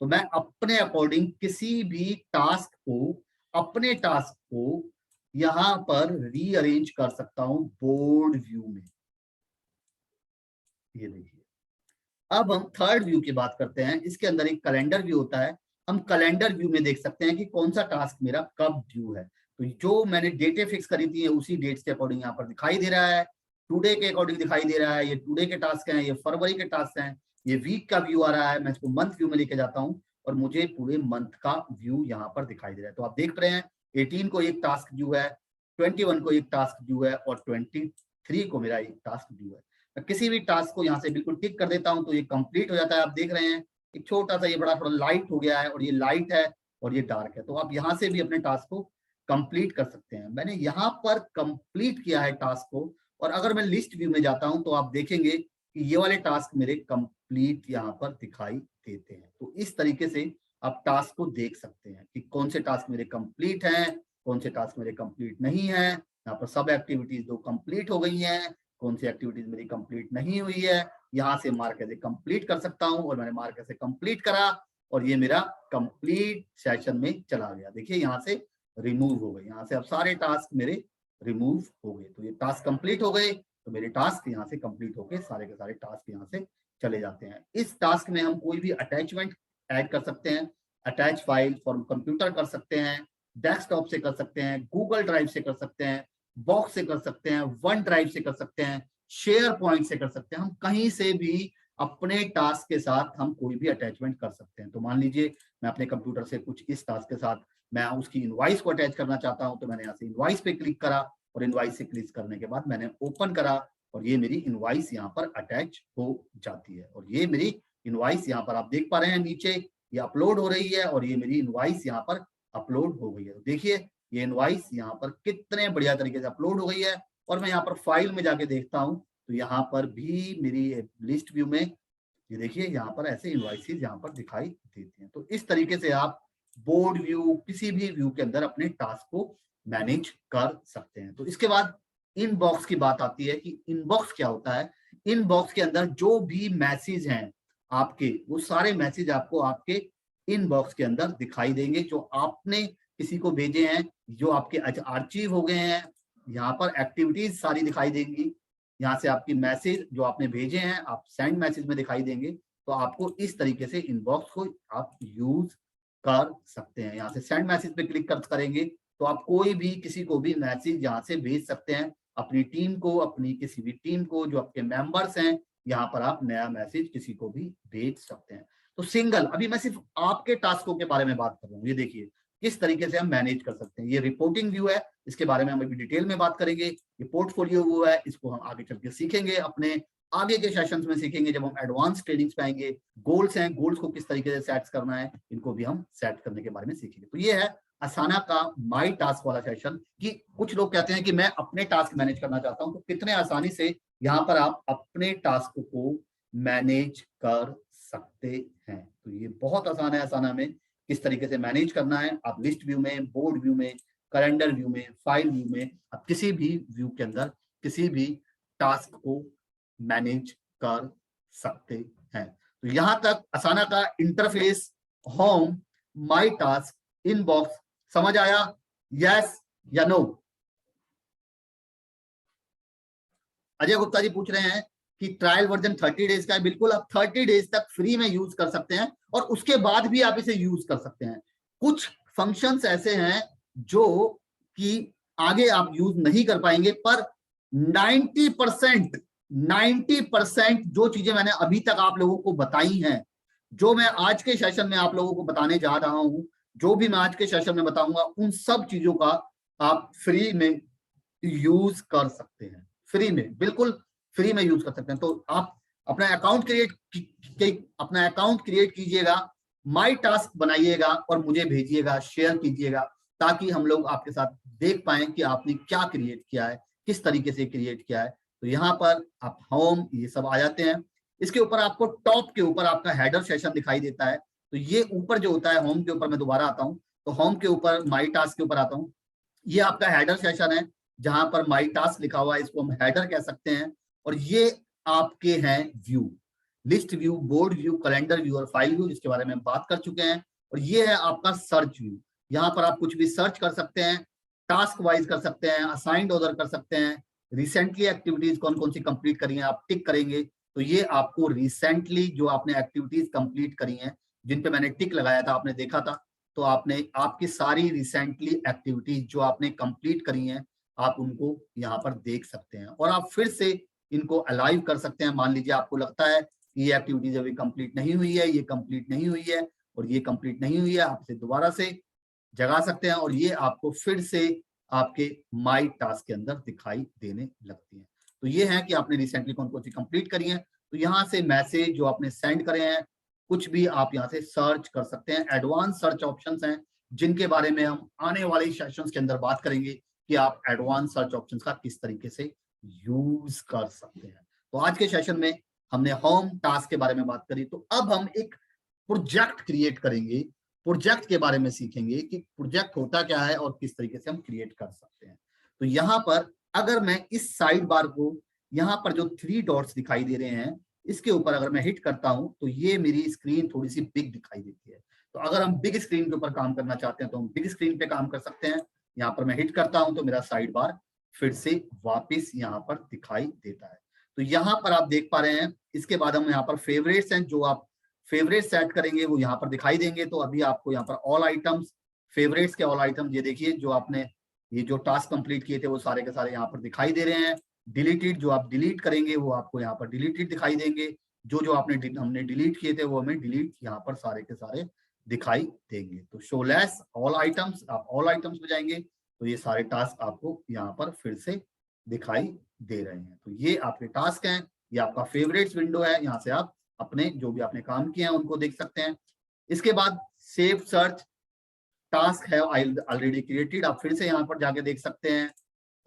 तो मैं अपने अकॉर्डिंग किसी भी टास्क को, अपने टास्क को यहां पर रीअरेंज कर सकता हूं बोर्ड व्यू में। ये देखिए, अब हम थर्ड व्यू की बात करते हैं। इसके अंदर एक कैलेंडर व्यू होता है। हम कैलेंडर व्यू में देख सकते हैं कि कौन सा टास्क मेरा कब ड्यू है। तो जो मैंने डेटें फिक्स करी थी उसी डेट्स के अकॉर्डिंग यहाँ पर दिखाई दे रहा है, टुडे के अकॉर्डिंग दिखाई दे रहा है। ये टुडे के टास्क हैं, ये फरवरी के टास्क हैं, ये वीक का व्यू आ रहा है। मैं इसको मंथ व्यू में लेके जाता हूँ और मुझे पूरे मंथ का व्यू यहाँ पर दिखाई दे रहा है। तो आप देख रहे हैं 18 को एक टास्क ड्यू है, 21 को एक टास्क ड्यू है, और 23 को मेरा एक टास्क ड्यू है। मैं किसी भी टास्क को यहाँ से बिल्कुल टिक कर देता हूँ तो ये कंप्लीट हो जाता है। आप देख रहे हैं एक छोटा सा ये बड़ा थोड़ा लाइट हो गया है, और ये लाइट है और ये डार्क है। तो आप यहाँ से भी अपने टास्क को कंप्लीट कर सकते हैं। मैंने यहाँ पर कंप्लीट किया है टास्क को, और अगर मैं लिस्ट व्यू में जाता हूं तो आप देखेंगे कि ये वाले टास्क मेरे कंप्लीट यहाँ पर दिखाई देते हैं। तो इस तरीके से आप टास्क को देख सकते हैं कि कौन से टास्क मेरे कंप्लीट हैं, कौन से टास्क मेरे कंप्लीट नहीं है। यहाँ पर सब एक्टिविटीज 2 कंप्लीट हो गई हैं, कौन सी एक्टिविटीज मेरी कंप्लीट नहीं हुई है, यहाँ से मार्क ऐसे कंप्लीट कर सकता हूँ और मैंने मार्क ऐसे कंप्लीट करा और ये मेरा कंप्लीट सेशन में चला गया। देखिए यहाँ से रिमूव हो गए, यहाँ से अब सारे टास्क मेरे रिमूव हो गए। तो ये टास्क कंप्लीट हो गए, तो मेरे टास्क यहाँ से कंप्लीट होके सारे के सारे टास्क यहाँ से चले जाते हैं। इस टास्क में हम कोई भी अटैचमेंट ऐड कर सकते हैं, अटैच फाइल फ्रॉम कंप्यूटर कर सकते हैं, डेस्कटॉप से कर सकते हैं, गूगल ड्राइव से कर सकते हैं, बॉक्स से कर सकते हैं, वन ड्राइव से कर सकते हैं, शेयर पॉइंट से कर सकते हैं। हम कहीं से भी अपने टास्क के साथ हम कोई भी अटैचमेंट कर सकते हैं। तो मान लीजिए मैं अपने कंप्यूटर से कुछ इस टास्क के साथ मैं उसकी इनवॉइस को अटैच करना चाहता हूं, तो मैंने यहाँ से इनवॉइस पे क्लिक करा और इनवॉइस से क्लिक करने के बाद मैंने ओपन करा और ये मेरी इनवॉइस यहाँ पर अटैच हो जाती है। और ये मेरी इनवॉइस यहाँ पर आप देख पा रहे हैं नीचे ये अपलोड हो रही है और ये मेरी इनवॉइस यहाँ पर अपलोड हो गई है। तो देखिए ये इनवॉइस यहाँ पर कितने बढ़िया तरीके से अपलोड हो गई है। और मैं यहाँ पर फाइल में जाके देखता हूँ तो यहाँ पर भी मेरी लिस्ट व्यू में ये देखिए यहाँ पर ऐसे इनवॉइसेस यहाँ पर दिखाई देती हैं। तो इस तरीके से आप बोर्ड व्यू किसी भी व्यू के अंदर अपने टास्क को मैनेज कर सकते हैं। तो इसके बाद इनबॉक्स की बात आती है कि इनबॉक्स क्या होता है। इनबॉक्स के अंदर जो भी मैसेज हैं आपके, वो सारे मैसेज आपको आपके इनबॉक्स के अंदर दिखाई देंगे जो आपने किसी को भेजे हैं, जो आपके आर्चीव हो गए हैं। यहाँ पर एक्टिविटीज सारी दिखाई देंगी, यहाँ से आपकी मैसेज जो आपने भेजे हैं आप सेंड मैसेज में दिखाई देंगे। तो आपको इस तरीके से इनबॉक्स को आप यूज कर सकते हैं। यहाँ से सेंड मैसेज पे क्लिक करेंगे तो आप कोई भी किसी को भी मैसेज यहाँ से भेज सकते हैं, अपनी टीम को, अपनी किसी भी टीम को, जो आपके मेंबर्स हैं, यहाँ पर आप नया मैसेज किसी को भी भेज सकते हैं। तो सिंगल, अभी मैं सिर्फ आपके टास्कों के बारे में बात कर रहा हूँ। ये देखिए किस तरीके से हम मैनेज कर सकते हैं। ये रिपोर्टिंग व्यू है, इसके बारे में हम अभी डिटेल में बात करेंगे। ये पोर्टफोलियो व्यू है, इसको हम आगे चल के सीखेंगे, अपने आगे के सेशंस में सीखेंगे जब हम एडवांस ट्रेडिंग्स पे आएंगे। गोल्स हैं, गोल्स को किस तरीके से सेट करना है, इनको भी हम सेट करने के बारे में सीखेंगे। तो ये है असाना का माई टास्क वाला सेशन कि कुछ लोग कहते हैं कि मैं अपने टास्क मैनेज करना चाहता हूं, तो कितने आसानी से यहाँ पर आप अपने टास्क को मैनेज कर सकते हैं। तो ये बहुत आसान है असाना में किस तरीके से मैनेज करना है। आप लिस्ट व्यू में, बोर्ड व्यू में, कैलेंडर व्यू में, फाइल व्यू में, आप किसी भी व्यू के अंदर किसी भी टास्क को मैनेज कर सकते हैं। तो यहां तक असाना का interface, home, my task, inbox समझ आया? यस या नो? अजय गुप्ता जी पूछ रहे हैं कि ट्रायल वर्जन 30 डेज का है। बिल्कुल, आप 30 डेज तक फ्री में यूज कर सकते हैं और उसके बाद भी आप इसे यूज कर सकते हैं। कुछ फंक्शंस ऐसे हैं जो कि आगे आप यूज नहीं कर पाएंगे, पर 90% जो चीजें मैंने अभी तक आप लोगों को बताई हैं, जो मैं आज के सेशन में आप लोगों को बताने जा रहा हूं, जो भी मैं आज के सेशन में बताऊंगा, उन सब चीजों का आप फ्री में यूज कर सकते हैं। फ्री में, बिल्कुल फ्री में यूज कर सकते हैं। तो आप अपना अकाउंट क्रिएट कीजिएगा, माई टास्क बनाइएगा और मुझे भेजिएगा, शेयर कीजिएगा, ताकि हम लोग आपके साथ देख पाए कि आपने क्या क्रिएट किया है, किस तरीके से क्रिएट किया है। तो यहाँ पर आप होम, ये सब आ जाते हैं। इसके ऊपर आपको टॉप के ऊपर आपका हेडर सेशन दिखाई देता है। तो ये ऊपर जो होता है, होम के ऊपर मैं दोबारा आता हूँ, तो होम के ऊपर माई टास्क के ऊपर आता हूँ। ये आपका हेडर सेशन है जहां पर माई टास्क लिखा हुआ है, इसको हम हेडर कह सकते हैं। और ये आपके हैं view, list view, board view, calendar view और फाइल व्यू, जिसके बारे में हम बात कर चुके हैं। और ये है आपका सर्च व्यू, यहाँ पर आप कुछ भी सर्च कर सकते हैं, टास्क वाइज कर सकते हैं, असाइंड ऑर्डर कर सकते हैं, रिसेंटली एक्टिविटीज कौन कौन सी कंप्लीट करी हैं आप टिक करेंगे। तो ये आपको रिसेंटली जो आपने एक्टिविटीज कंप्लीट करी हैं, जिन पे मैंने टिक लगाया था, आपने देखा था, तो आपने आपकी सारी रिसेंटली एक्टिविटीज जो आपने कंप्लीट करी हैं, आप उनको यहाँ पर देख सकते हैं और आप फिर से इनको अलाइव कर सकते हैं। मान लीजिए आपको लगता है कि ये एक्टिविटीज अभी कंप्लीट नहीं हुई है, ये कंप्लीट नहीं हुई है और ये कंप्लीट नहीं हुई है, आप इसे दोबारा से जगा सकते हैं और ये आपको फिर से आपके माई टास्क के अंदर दिखाई देने लगती है। तो ये है कि आपने रिसेंटली कौन कौन सी कंप्लीट करी है। तो यहाँ से मैसेज जो आपने सेंड करे हैं, कुछ भी आप यहाँ से सर्च कर सकते हैं। एडवांस सर्च ऑप्शंस हैं जिनके बारे में हम आने वाले सेशंस के अंदर बात करेंगे कि आप एडवांस सर्च ऑप्शंस का किस तरीके से यूज कर सकते हैं। तो आज के सेशन में हमने होम टास्क के बारे में बात करी, तो अब हम एक प्रोजेक्ट क्रिएट करेंगे, प्रोजेक्ट के बारे में सीखेंगे कि प्रोजेक्ट होता क्या है और किस तरीके से हम क्रिएट कर सकते हैं। तो यहाँ पर अगर मैं इस साइड बार को, यहाँ पर जो 3 डॉट्स दिखाई दे रहे हैं, इसके ऊपर अगर मैं हिट करता हूं तो ये मेरी स्क्रीन थोड़ी सी बिग दिखाई देती है। तो अगर हम बिग स्क्रीन के ऊपर काम करना चाहते हैं तो हम बिग स्क्रीन पे काम कर सकते हैं। यहाँ पर मैं हिट करता हूं तो मेरा साइड बार फिर से वापस यहाँ पर दिखाई देता है। तो यहाँ पर आप देख पा रहे हैं। इसके बाद हम यहाँ पर फेवरेट्स हैं, जो आप फेवरेट सेट करेंगे वो यहाँ पर दिखाई देंगे। तो अभी आपको यहाँ पर ऑल आइटम्स, फेवरेट्स के ऑल आइटम्स, ये देखिए जो आपने ये जो टास्क कंप्लीट किए थे वो सारे के सारे यहाँ पर दिखाई दे रहे हैं। डिलीटेड, जो आप डिलीट करेंगे वो आपको यहाँ पर डिलीटेड दिखाई देंगे। जो जो हमने डिलीट किए थे वो हमें डिलीट यहाँ पर सारे के सारे दिखाई देंगे। तो शो लेस ऑल आइटम्स, आप ऑल आइटम्स में जाएंगे तो ये सारे टास्क आपको यहाँ पर फिर से दिखाई दे रहे हैं। तो ये आपके टास्क हैं, ये आपका फेवरेट्स विंडो है। यहाँ से आप अपने जो भी आपने काम किए हैं उनको देख सकते हैं। इसके बाद सेव सर्च टास्क है ऑलरेडी क्रिएटेड, आप फिर से यहाँ पर जाके देख सकते हैं।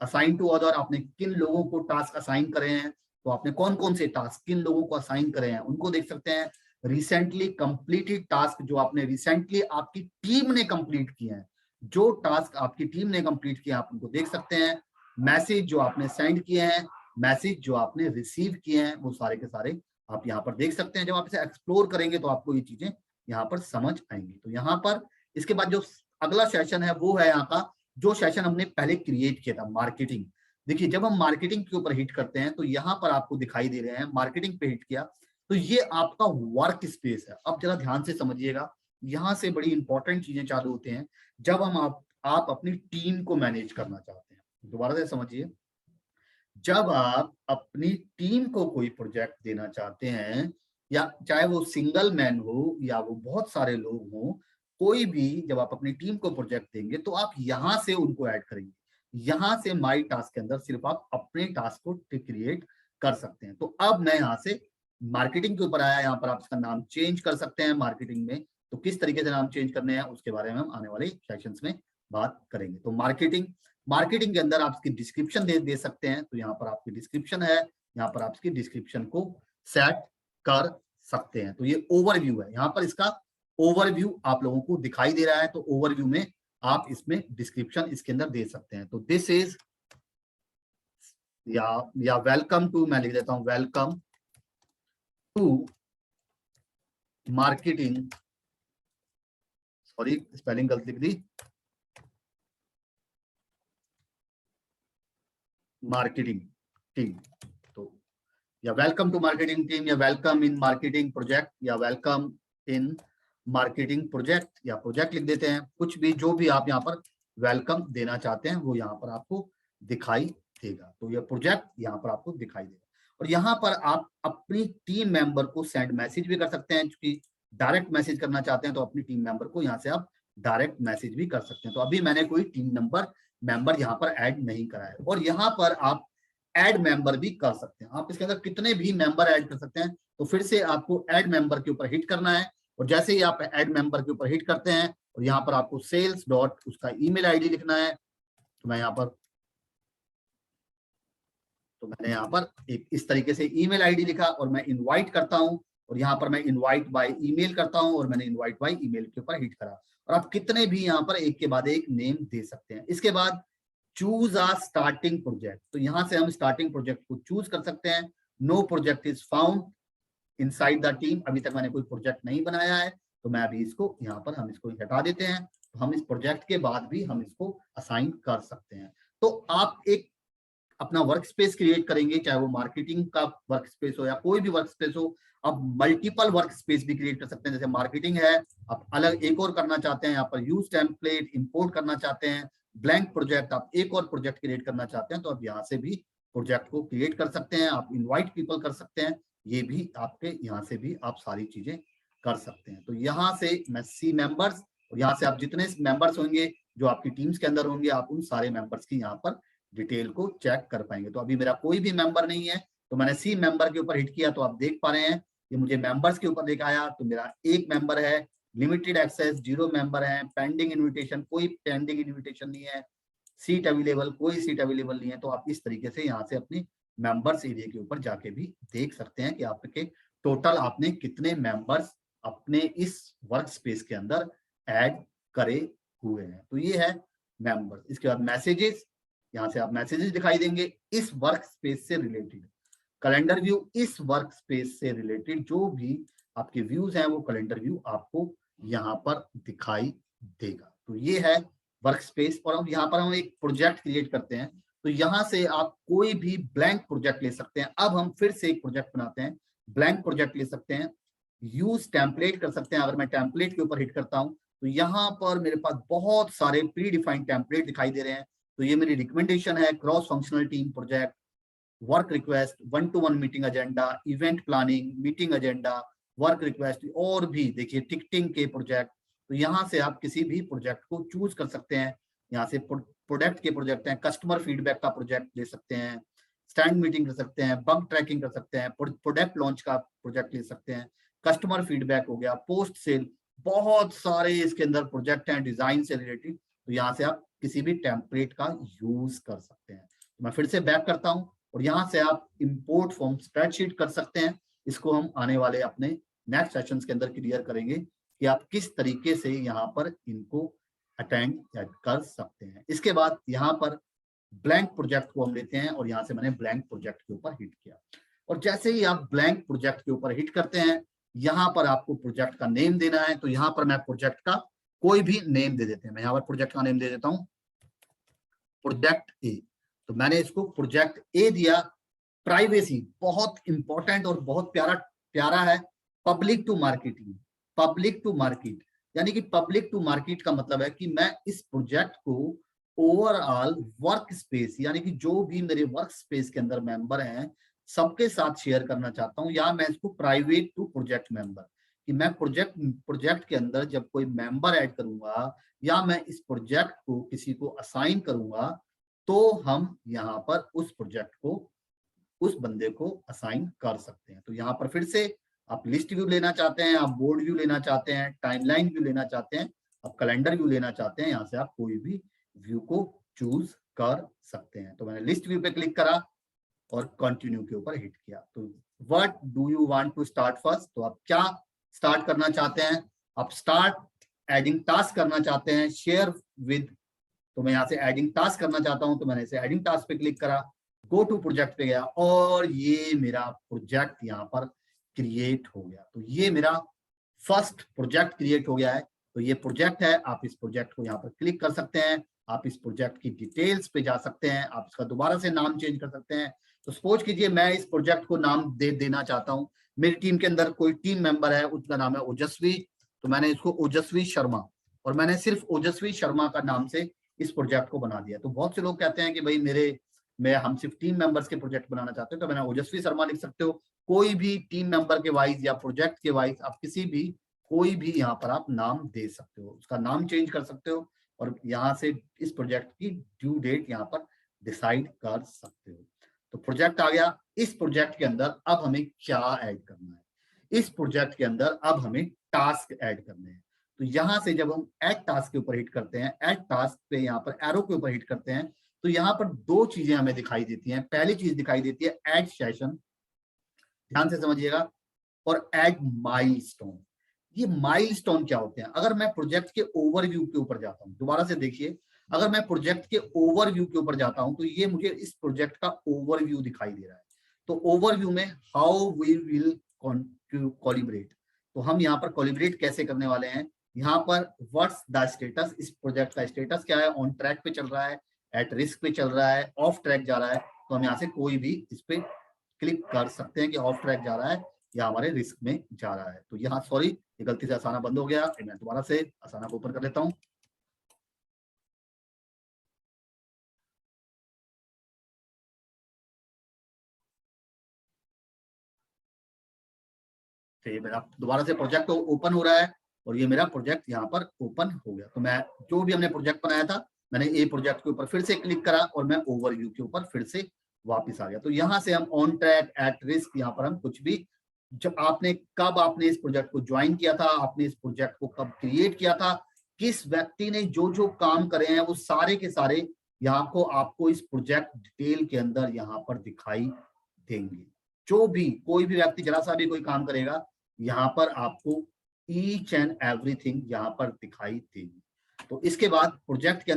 असाइन टू अदर, आपने किन लोगों को टास्क असाइन करे हैं, तो आपने कौन कौन से टास्क किन लोगों को असाइन करे हैं उनको देख सकते हैं। रिसेंटली कंप्लीटेड टास्क, जो आपने रिसेंटली आपकी टीम ने कंप्लीट किए हैं, जो टास्क आपकी टीम ने कंप्लीट किया आप उनको देख सकते हैं। मैसेज जो आपने सेंड किए हैं, मैसेज जो आपने रिसीव किए हैं, वो सारे के सारे आप यहाँ पर देख सकते हैं। जब आप इसे एक्सप्लोर करेंगे तो आपको ये चीजें यहाँ पर समझ आएंगी। तो यहाँ पर इसके बाद जो अगला सेशन है वो है यहाँ का जो सेशन हमने पहले क्रिएट किया था, मार्केटिंग। देखिए जब हम मार्केटिंग के ऊपर हिट करते हैं तो यहाँ पर आपको दिखाई दे रहे हैं, मार्केटिंग पे हिट किया तो ये आपका वर्क स्पेस है। अब जरा ध्यान से समझिएगा, यहाँ से बड़ी इंपॉर्टेंट चीजें चालू होते हैं जब हम आप अपनी टीम को मैनेज करना चाहते हैं। दोबारा से समझिए, जब आप अपनी टीम को कोई प्रोजेक्ट देना चाहते हैं, या चाहे वो सिंगल मैन हो या वो बहुत सारे लोग हों, कोई भी जब आप अपनी टीम को प्रोजेक्ट देंगे तो आप यहां से उनको ऐड करेंगे। यहां से माई टास्क के अंदर सिर्फ आप अपने टास्क को क्रिएट कर सकते हैं। तो अब मैं यहाँ से मार्केटिंग के ऊपर आया, यहाँ पर आप इसका नाम चेंज कर सकते हैं मार्केटिंग में। तो किस तरीके से नाम चेंज करने हैं उसके बारे में हम आने वाले सेशंस में बात करेंगे। तो मार्केटिंग के अंदर आप इसकी डिस्क्रिप्शन दे सकते हैं। तो यहाँ पर आपकी डिस्क्रिप्शन है, यहाँ पर आप इसकी डिस्क्रिप्शन को सेट कर सकते हैं। तो ये ओवरव्यू है, यहाँ पर इसका ओवरव्यू आप लोगों को दिखाई दे रहा है। तो ओवरव्यू में आप इसमें डिस्क्रिप्शन इसके अंदर दे सकते हैं। तो दिस इज या वेलकम टू, मैं लिख देता हूं welcome to marketing, sorry spelling गलती लिख दी, मार्केटिंग टीम। तो या वेलकम टू मार्केटिंग टीम, या वेलकम इन मार्केटिंग प्रोजेक्ट, या वेलकम इन मार्केटिंग प्रोजेक्ट, या प्रोजेक्ट लिख देते हैं। कुछ भी जो भी आप यहाँ पर वेलकम देना चाहते हैं वो यहाँ पर आपको दिखाई देगा। तो ये प्रोजेक्ट यहाँ पर आपको दिखाई देगा। और यहाँ पर आप अपनी टीम मेंबर को सेंड मैसेज भी कर सकते हैं। क्योंकि डायरेक्ट मैसेज करना चाहते हैं तो अपनी टीम मेंबर को यहाँ से आप डायरेक्ट मैसेज भी कर सकते हैं। तो अभी मैंने कोई टीम मेंबर यहाँ पर ऐड नहीं करा है। और यहाँ पर आप ऐड मेंबर भी कर सकते हैं, आप इसके अंदर कितने भी मेंबर ऐड कर सकते हैं। तो फिर से आपको ऐड मेंबर के ऊपर हिट करना है, और जैसे ही आप ऐड मेंबर के ऊपर हिट करते हैं और यहाँ पर आपको सेल्स डॉट उसका ईमेल आईडी लिखना है। तो मैं यहाँ पर मैंने यहाँ पर एक इस तरीके से ईमेल आईडी लिखा और मैं इनवाइट करता हूं, और यहाँ पर मैं इनवाइट बाय ईमेल करता हूं, और मैंने इनवाइट बाय ईमेल के ऊपर हिट करा। और आप कितने भी यहाँ पर एक के बाद एक नेम दे सकते हैं। इसके बाद चूज अ स्टार्टिंग प्रोजेक्ट, तो यहाँ से हम स्टार्टिंग प्रोजेक्ट को चूज कर सकते हैं। No project is found inside the team, अभी तक मैंने कोई प्रोजेक्ट नहीं बनाया है। तो मैं अभी इसको यहाँ पर हम इसको हटा देते हैं। तो हम इस प्रोजेक्ट के बाद भी हम इसको असाइन कर सकते हैं। तो आप एक अपना वर्क स्पेस क्रिएट करेंगे, चाहे वो मार्केटिंग का वर्क स्पेस हो या कोई भी वर्क स्पेस हो। आप मल्टीपल वर्क स्पेस भी क्रिएट कर सकते हैं। जैसे मार्केटिंग है, आप अलग एक और करना चाहते हैं, यहाँ पर यूज टेम्पलेट इंपोर्ट करना चाहते हैं, ब्लैंक प्रोजेक्ट, आप एक और प्रोजेक्ट क्रिएट करना चाहते हैं तो आप यहाँ से भी प्रोजेक्ट को क्रिएट कर सकते हैं। आप इनवाइट पीपल कर सकते हैं, ये भी आपके यहाँ से भी आप सारी चीजें कर सकते हैं। तो यहाँ से मैं सी मेंबर्स, और यहाँ से आप जितने मेंबर्स होंगे जो आपकी टीम्स के अंदर होंगे, आप उन सारे मेंबर्स की यहाँ पर डिटेल को चेक कर पाएंगे। तो अभी मेरा कोई भी मेंबर नहीं है, तो मैंने सी मेंबर के ऊपर हिट किया तो आप देख पा रहे हैं ये मुझे मेंबर्स के ऊपर दिखाया। तो मेरा एक मेंबर है, लिमिटेड एक्सेस 0 मेंबर है, पेंडिंग इनविटेशन कोई पेंडिंग इनविटेशन नहीं है, सीट अवेलेबल, कोई सीट अवेलेबल नहीं है, तो आप इस तरीके से यहाँ से अपनी मेंबर्स एरिया के ऊपर जाके भी देख सकते हैं कि आपके टोटल आपने कितने मेंबर्स अपने इस वर्क स्पेस के अंदर ऐड करे हुए हैं। तो ये है मेंबर्स। इसके बाद मैसेजेस, यहाँ से आप मैसेजेस दिखाई देंगे इस वर्क स्पेस से रिलेटेड। कैलेंडर व्यू, इस वर्क स्पेस से रिलेटेड जो भी आपके व्यूज हैं वो कैलेंडर व्यू आपको यहाँ पर दिखाई देगा। तो ये है वर्क स्पेस। और अब यहाँ पर हम एक प्रोजेक्ट क्रिएट करते हैं, तो यहाँ से आप कोई भी ब्लैंक प्रोजेक्ट ले सकते हैं। अब हम फिर से एक प्रोजेक्ट बनाते हैं, ब्लैंक प्रोजेक्ट ले सकते हैं, यूज टेम्पलेट कर सकते हैं। अगर मैं टेम्पलेट के ऊपर हिट करता हूं तो यहाँ पर मेरे पास बहुत सारे प्री डिफाइंड टेम्पलेट दिखाई दे रहे हैं। तो ये मेरी रिकमेंडेशन है, cross functional team project, work request, 1-to-1 meeting agenda, event planning, meeting agenda, work request, और भी देखिए टिकटिंग के प्रोजेक्ट। तो यहाँ से आप किसी भी प्रोजेक्ट को चूज कर सकते हैं। यहाँ से प्रोडक्ट के प्रोजेक्ट हैं, कस्टमर फीडबैक का प्रोजेक्ट ले सकते हैं, स्टैंड मीटिंग कर सकते हैं, बग ट्रैकिंग कर सकते हैं, प्रोडक्ट लॉन्च का प्रोजेक्ट ले सकते हैं, कस्टमर फीडबैक हो गया, पोस्ट सेल, बहुत सारे इसके अंदर प्रोजेक्ट हैं डिजाइन से रिलेटेड। तो यहाँ से आप किसी भी टेम्पलेट का यूज कर सकते हैं। तो मैं फिर से बैक करता हूँ और यहाँ से आप इंपोर्ट फ्रॉम स्प्रेडशीट कर सकते हैं। इसको हम आने वाले अपने नेक्स्ट सेशंस के अंदर क्लियर करेंगे कि आप किस तरीके से यहाँ पर इनको अटेंड कर सकते हैं। इसके बाद यहाँ पर ब्लैंक प्रोजेक्ट को हम लेते हैं और यहाँ से मैंने ब्लैंक प्रोजेक्ट के ऊपर हिट किया। और जैसे ही आप ब्लैंक प्रोजेक्ट के ऊपर हिट करते हैं, यहाँ पर आपको प्रोजेक्ट का नेम देना है। तो यहाँ पर मैं प्रोजेक्ट का कोई भी नेम दे देते हैं। मैं यहाँ पर प्रोजेक्ट का नेम दे देता हूँ प्रोजेक्ट ए। तो मैंने इसको प्रोजेक्ट ए दिया। प्राइवेसी बहुत इंपॉर्टेंट और बहुत प्यारा है। Public to marketing, public to market, यानी कि पब्लिक टू मार्केट का मतलब है कि मैं इस प्रोजेक्ट को ओवरऑल वर्क स्पेस, यानी कि जो भी मेरे वर्क स्पेस के अंदर मेंबर हैं सबके साथ शेयर करना चाहता हूं। या मैं इसको प्राइवेट टू प्रोजेक्ट मेंबर, कि मैं प्रोजेक्ट के अंदर जब कोई मेंबर ऐड करूंगा या मैं इस प्रोजेक्ट को किसी को असाइन करूंगा तो हम यहाँ पर उस प्रोजेक्ट को उस बंदे को असाइन कर सकते हैं। तो यहाँ पर फिर से आप लिस्ट व्यू लेना चाहते हैं, आप बोर्ड व्यू लेना चाहते हैं, टाइमलाइन व्यू लेना चाहते हैं, आप कैलेंडर व्यू लेना चाहते हैं, यहाँ से आप कोई भी व्यू को चूज कर सकते हैं। तो मैंने लिस्ट व्यू पे क्लिक करा और कंटिन्यू के ऊपर हिट किया। तो what do you want to start first, तो आप क्या स्टार्ट करना चाहते हैं? आप स्टार्ट एडिंग टास्क करना चाहते हैं, शेयर विद। तो मैं यहाँ से एडिंग टास्क करना चाहता हूं, तो मैंने इसे एडिंग टास्क पे क्लिक करा, गो टू प्रोजेक्ट पे गया और ये मेरा प्रोजेक्ट यहाँ पर क्रिएट हो गया। तो ये मेरा फर्स्ट प्रोजेक्ट क्रिएट हो गया है। तो ये प्रोजेक्ट है, आप इस प्रोजेक्ट को यहाँ पर क्लिक कर सकते हैं, आप इस प्रोजेक्ट की डिटेल्स पे जा सकते हैं, आप इसका दोबारा से नाम चेंज कर सकते हैं। तो सपोज कीजिए मैं इस प्रोजेक्ट को नाम देना चाहता हूँ। मेरी टीम के अंदर कोई टीम मेंबर है, उसका नाम है ओजस्वी, तो मैंने इसको ओजस्वी शर्मा, और मैंने सिर्फ ओजस्वी शर्मा का नाम से इस प्रोजेक्ट को बना दिया। तो बहुत से लोग कहते हैं कि भाई हम सिर्फ टीम मेंबर्स के प्रोजेक्ट बनाना चाहते हैं, तो मैंने ओजस्वी शर्मा लिख सकते हो। कोई भी टीम मेंबर के वाइज या प्रोजेक्ट के वाइज आप किसी भी कोई भी यहाँ पर आप नाम दे सकते हो, उसका नाम चेंज कर सकते हो और यहाँ से इस प्रोजेक्ट की ड्यू डेट यहाँ पर डिसाइड कर सकते हो। तो प्रोजेक्ट आ गया। इस प्रोजेक्ट के अंदर अब हमें क्या ऐड करना है? इस प्रोजेक्ट के अंदर अब हमें टास्क ऐड करने हैं। तो यहाँ से जब हम ऐड टास्क के ऊपर हिट करते हैं, ऐड टास्क पे यहाँ पर एरो के ऊपर हिट करते हैं, तो यहाँ पर दो चीजें हमें दिखाई देती हैं। पहली चीज दिखाई देती है ऐड सेशन, ध्यान से समझिएगा, और ऐड माइलस्टोन। ये माइलस्टोन क्या होते हैं? अगर मैं प्रोजेक्ट के ओवरव्यू के ऊपर जाता हूं, दोबारा से देखिए, अगर मैं प्रोजेक्ट के ओवरव्यू के ऊपर जाता हूं तो ये मुझे इस प्रोजेक्ट का ओवरव्यू दिखाई दे रहा है। तो ओवरव्यू में हाउ वी विल कोलिब्रेट, तो हम यहाँ पर कोलिब्रेट कैसे करने वाले हैं? यहाँ पर व्हाट्स द स्टेटस, इस प्रोजेक्ट का स्टेटस क्या है? ऑन ट्रैक पे चल रहा है, एट रिस्क पे चल रहा है, ऑफ ट्रैक जा रहा है। तो हम यहाँ से कोई भी इस पे क्लिक कर सकते हैं कि ऑफ ट्रैक जा रहा है या हमारे रिस्क में जा रहा है। तो यहाँ सॉरी, ये गलती से असाना बंद हो गया, मैं दोबारा से असाना को ऊपर कर लेता हूँ। तो ये मेरा दोबारा से प्रोजेक्ट ओपन हो रहा है और ये मेरा प्रोजेक्ट यहाँ पर ओपन हो गया। तो मैं जो भी हमने प्रोजेक्ट बनाया था, मैंने ए प्रोजेक्ट के ऊपर फिर से क्लिक करा और मैं ओवरव्यू के ऊपर फिर से वापस आ गया। तो यहाँ से हम ऑन ट्रैक, एट रिस्क, यहाँ पर हम कुछ भी, जब कब आपने इस प्रोजेक्ट को ज्वाइन किया था, आपने इस प्रोजेक्ट को कब क्रिएट किया था, किस व्यक्ति ने जो जो काम करे हैं वो सारे के सारे यहाँ को आपको इस प्रोजेक्ट डिटेल के अंदर यहाँ पर दिखाई देंगे। जो भी कोई भी व्यक्ति जरा सा भी कोई काम करेगा, यहाँ पर आपको ईच एंड एवरीथिंग यहाँ पर दिखाई देगी। तो इसके बाद प्रोजेक्ट के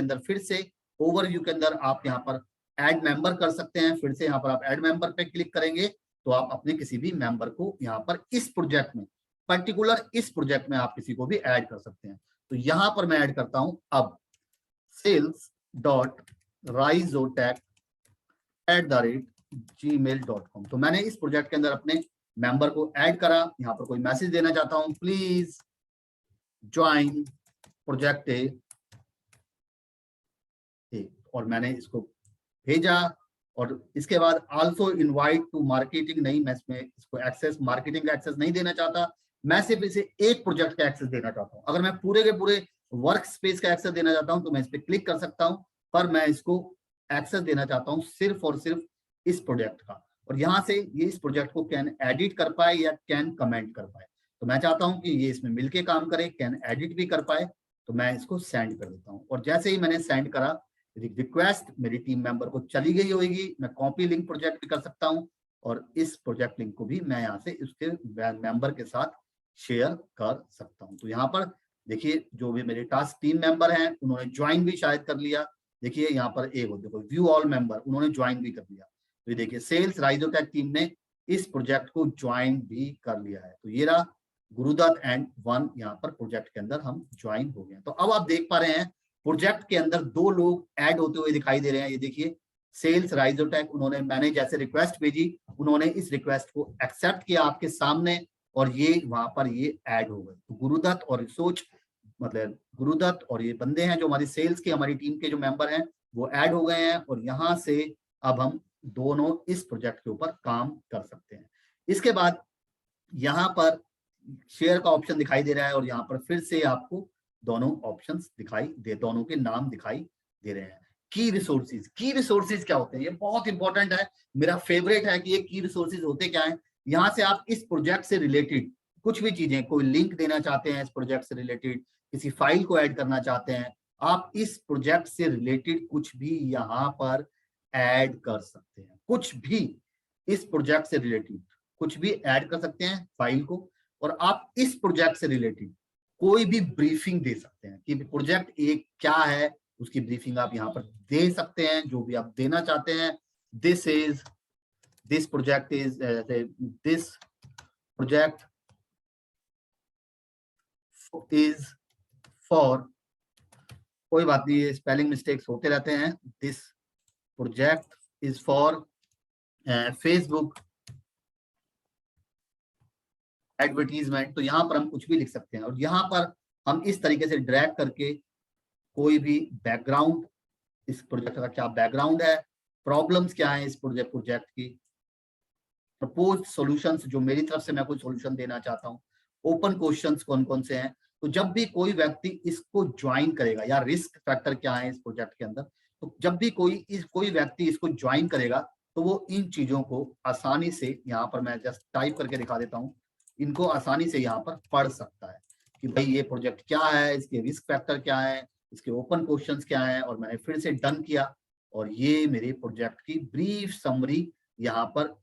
अंदर फिर से ओवरव्यू के अंदर आप यहाँ पर ऐड मेंबर कर सकते हैं। फिर से यहाँ पर आप ऐड मेंबर पे क्लिक करेंगे तो आप अपने किसी भी मेंबर को यहाँ पर इस प्रोजेक्ट में, पर्टिकुलर इस प्रोजेक्ट में आप किसी को भी ऐड कर सकते हैं। तो यहाँ पर मैं ऐड करता हूं अब sales.rhizotech@gmail.com। तो मैंने इस प्रोजेक्ट के अंदर अपने मेंबर को ऐड करा। यहाँ पर कोई मैसेज देना चाहता हूं, प्लीज ज्वाइन प्रोजेक्ट ए, और मैंने इसको भेजा। और इसके बाद आल्सो इनवाइट टू मार्केटिंग, नहीं मैं इसमें इसको एक्सेस, मार्केटिंग का एक्सेस नहीं देना चाहता, मैं सिर्फ इसे एक प्रोजेक्ट का एक्सेस देना चाहता हूं। अगर मैं पूरे के पूरे वर्क स्पेस का एक्सेस देना चाहता हूं तो मैं इस पर क्लिक कर सकता हूं, पर मैं इसको एक्सेस देना चाहता हूं सिर्फ और सिर्फ इस प्रोजेक्ट का। और यहाँ से ये इस प्रोजेक्ट को कैन एडिट कर पाए या कैन कमेंट कर पाए। तो मैं चाहता हूं कि ये इसमें मिलके काम करे, कैन एडिट भी कर पाए। तो मैं इसको सेंड कर देता हूं, और जैसे ही मैंने सेंड करा रिक्वेस्ट मेरी टीम मेंबर को चली गई होगी। मैं कॉपी लिंक प्रोजेक्ट भी कर सकता हूं, और इस प्रोजेक्ट लिंक को भी मैं यहाँ से उसके मेंबर के साथ शेयर कर सकता हूं। तो यहाँ पर देखिए जो भी मेरे टास्क टीम मेंबर हैं उन्होंने ज्वाइन भी शायद कर लिया। देखिए यहाँ पर एक देखो व्यू ऑल मेंबर, उन्होंने ज्वाइन भी कर लिया। तो ये देखिए सेल्स राइजोटेक टीम ने इस प्रोजेक्ट को ज्वाइन भी कर लिया है। तो ये रहा गुरुदत्त एंड वन, यहाँ पर प्रोजेक्ट के अंदर हम ज्वाइन हो गए। तो अब आप देख पा रहे हैं प्रोजेक्ट के अंदर दो लोग ऐड होते हुए दिखाई दे रहे हैं। ये देखिए सेल्स राइजोटेक, उन्होंने, मैंने जैसे रिक्वेस्ट भेजी उन्होंने इस रिक्वेस्ट को एक्सेप्ट किया आपके सामने, और ये वहां पर ये ऐड हो गए। तो गुरुदत्त और रिसोच, मतलब गुरुदत्त और ये बंदे हैं जो हमारी सेल्स के, हमारी टीम के जो मेंबर हैं वो ऐड हो गए हैं। और यहाँ से अब हम दोनों इस प्रोजेक्ट के ऊपर काम कर सकते हैं। इसके बाद यहाँ पर शेयर का ऑप्शन दिखाई दे रहा है, और यहाँ पर फिर से आपको दोनों ऑप्शंस दिखाई दे, दोनों के नाम दिखाई दे रहे हैं। की रिसोर्सेज, की रिसोर्सेज क्या होते हैं, ये बहुत इंपॉर्टेंट है, मेरा फेवरेट है कि ये की रिसोर्सेज होते क्या है। यहाँ से आप इस प्रोजेक्ट से रिलेटेड कुछ भी चीजें, कोई लिंक देना चाहते हैं इस प्रोजेक्ट से रिलेटेड, किसी फाइल को ऐड करना चाहते हैं, आप इस प्रोजेक्ट से रिलेटेड कुछ भी यहाँ पर ऐड कर सकते हैं। कुछ भी इस प्रोजेक्ट से रिलेटेड कुछ भी ऐड कर सकते हैं फाइल को, और आप इस प्रोजेक्ट से रिलेटेड कोई भी ब्रीफिंग दे सकते हैं कि प्रोजेक्ट एक क्या है, उसकी ब्रीफिंग आप यहाँ पर दे सकते हैं जो भी आप देना चाहते हैं। दिस प्रोजेक्ट इज फॉर, कोई बात नहीं, ये स्पेलिंग मिस्टेक्स होते रहते हैं। This project is for Facebook advertisement. तो यहाँ पर हम कुछ भी लिख सकते हैं, और यहाँ पर हम इस तरीके से ड्रैग करके कोई भी बैकग्राउंड, इस प्रोजेक्ट का क्या बैकग्राउंड है, प्रॉब्लम्स क्या है इस प्रोजेक्ट की, प्रपोज सॉल्यूशंस, जो मेरी तरफ से मैं कोई सॉल्यूशन देना चाहता हूँ, ओपन क्वेश्चंस कौन कौन से हैं। तो जब भी कोई व्यक्ति इसको ज्वाइन करेगा, या रिस्क फैक्टर क्या है इस प्रोजेक्ट के अंदर, तो जब भी कोई व्यक्ति इसको ज्वाइन करेगा तो वो इन चीजों को आसानी से, यहाँ पर मैं जस्ट टाइप करके दिखा देता हूँ, इनको आसानी से यहाँ पर पढ़ सकता है कि भाई ये प्रोजेक्ट क्या है, इसके रिस्क फैक्टर क्या है, इसके ओपन क्वेश्चंस क्या है। और मैंने फिर से डन किया, और ये मेरे प्रोजेक्ट की ब्रीफ समरी, यहाँ पर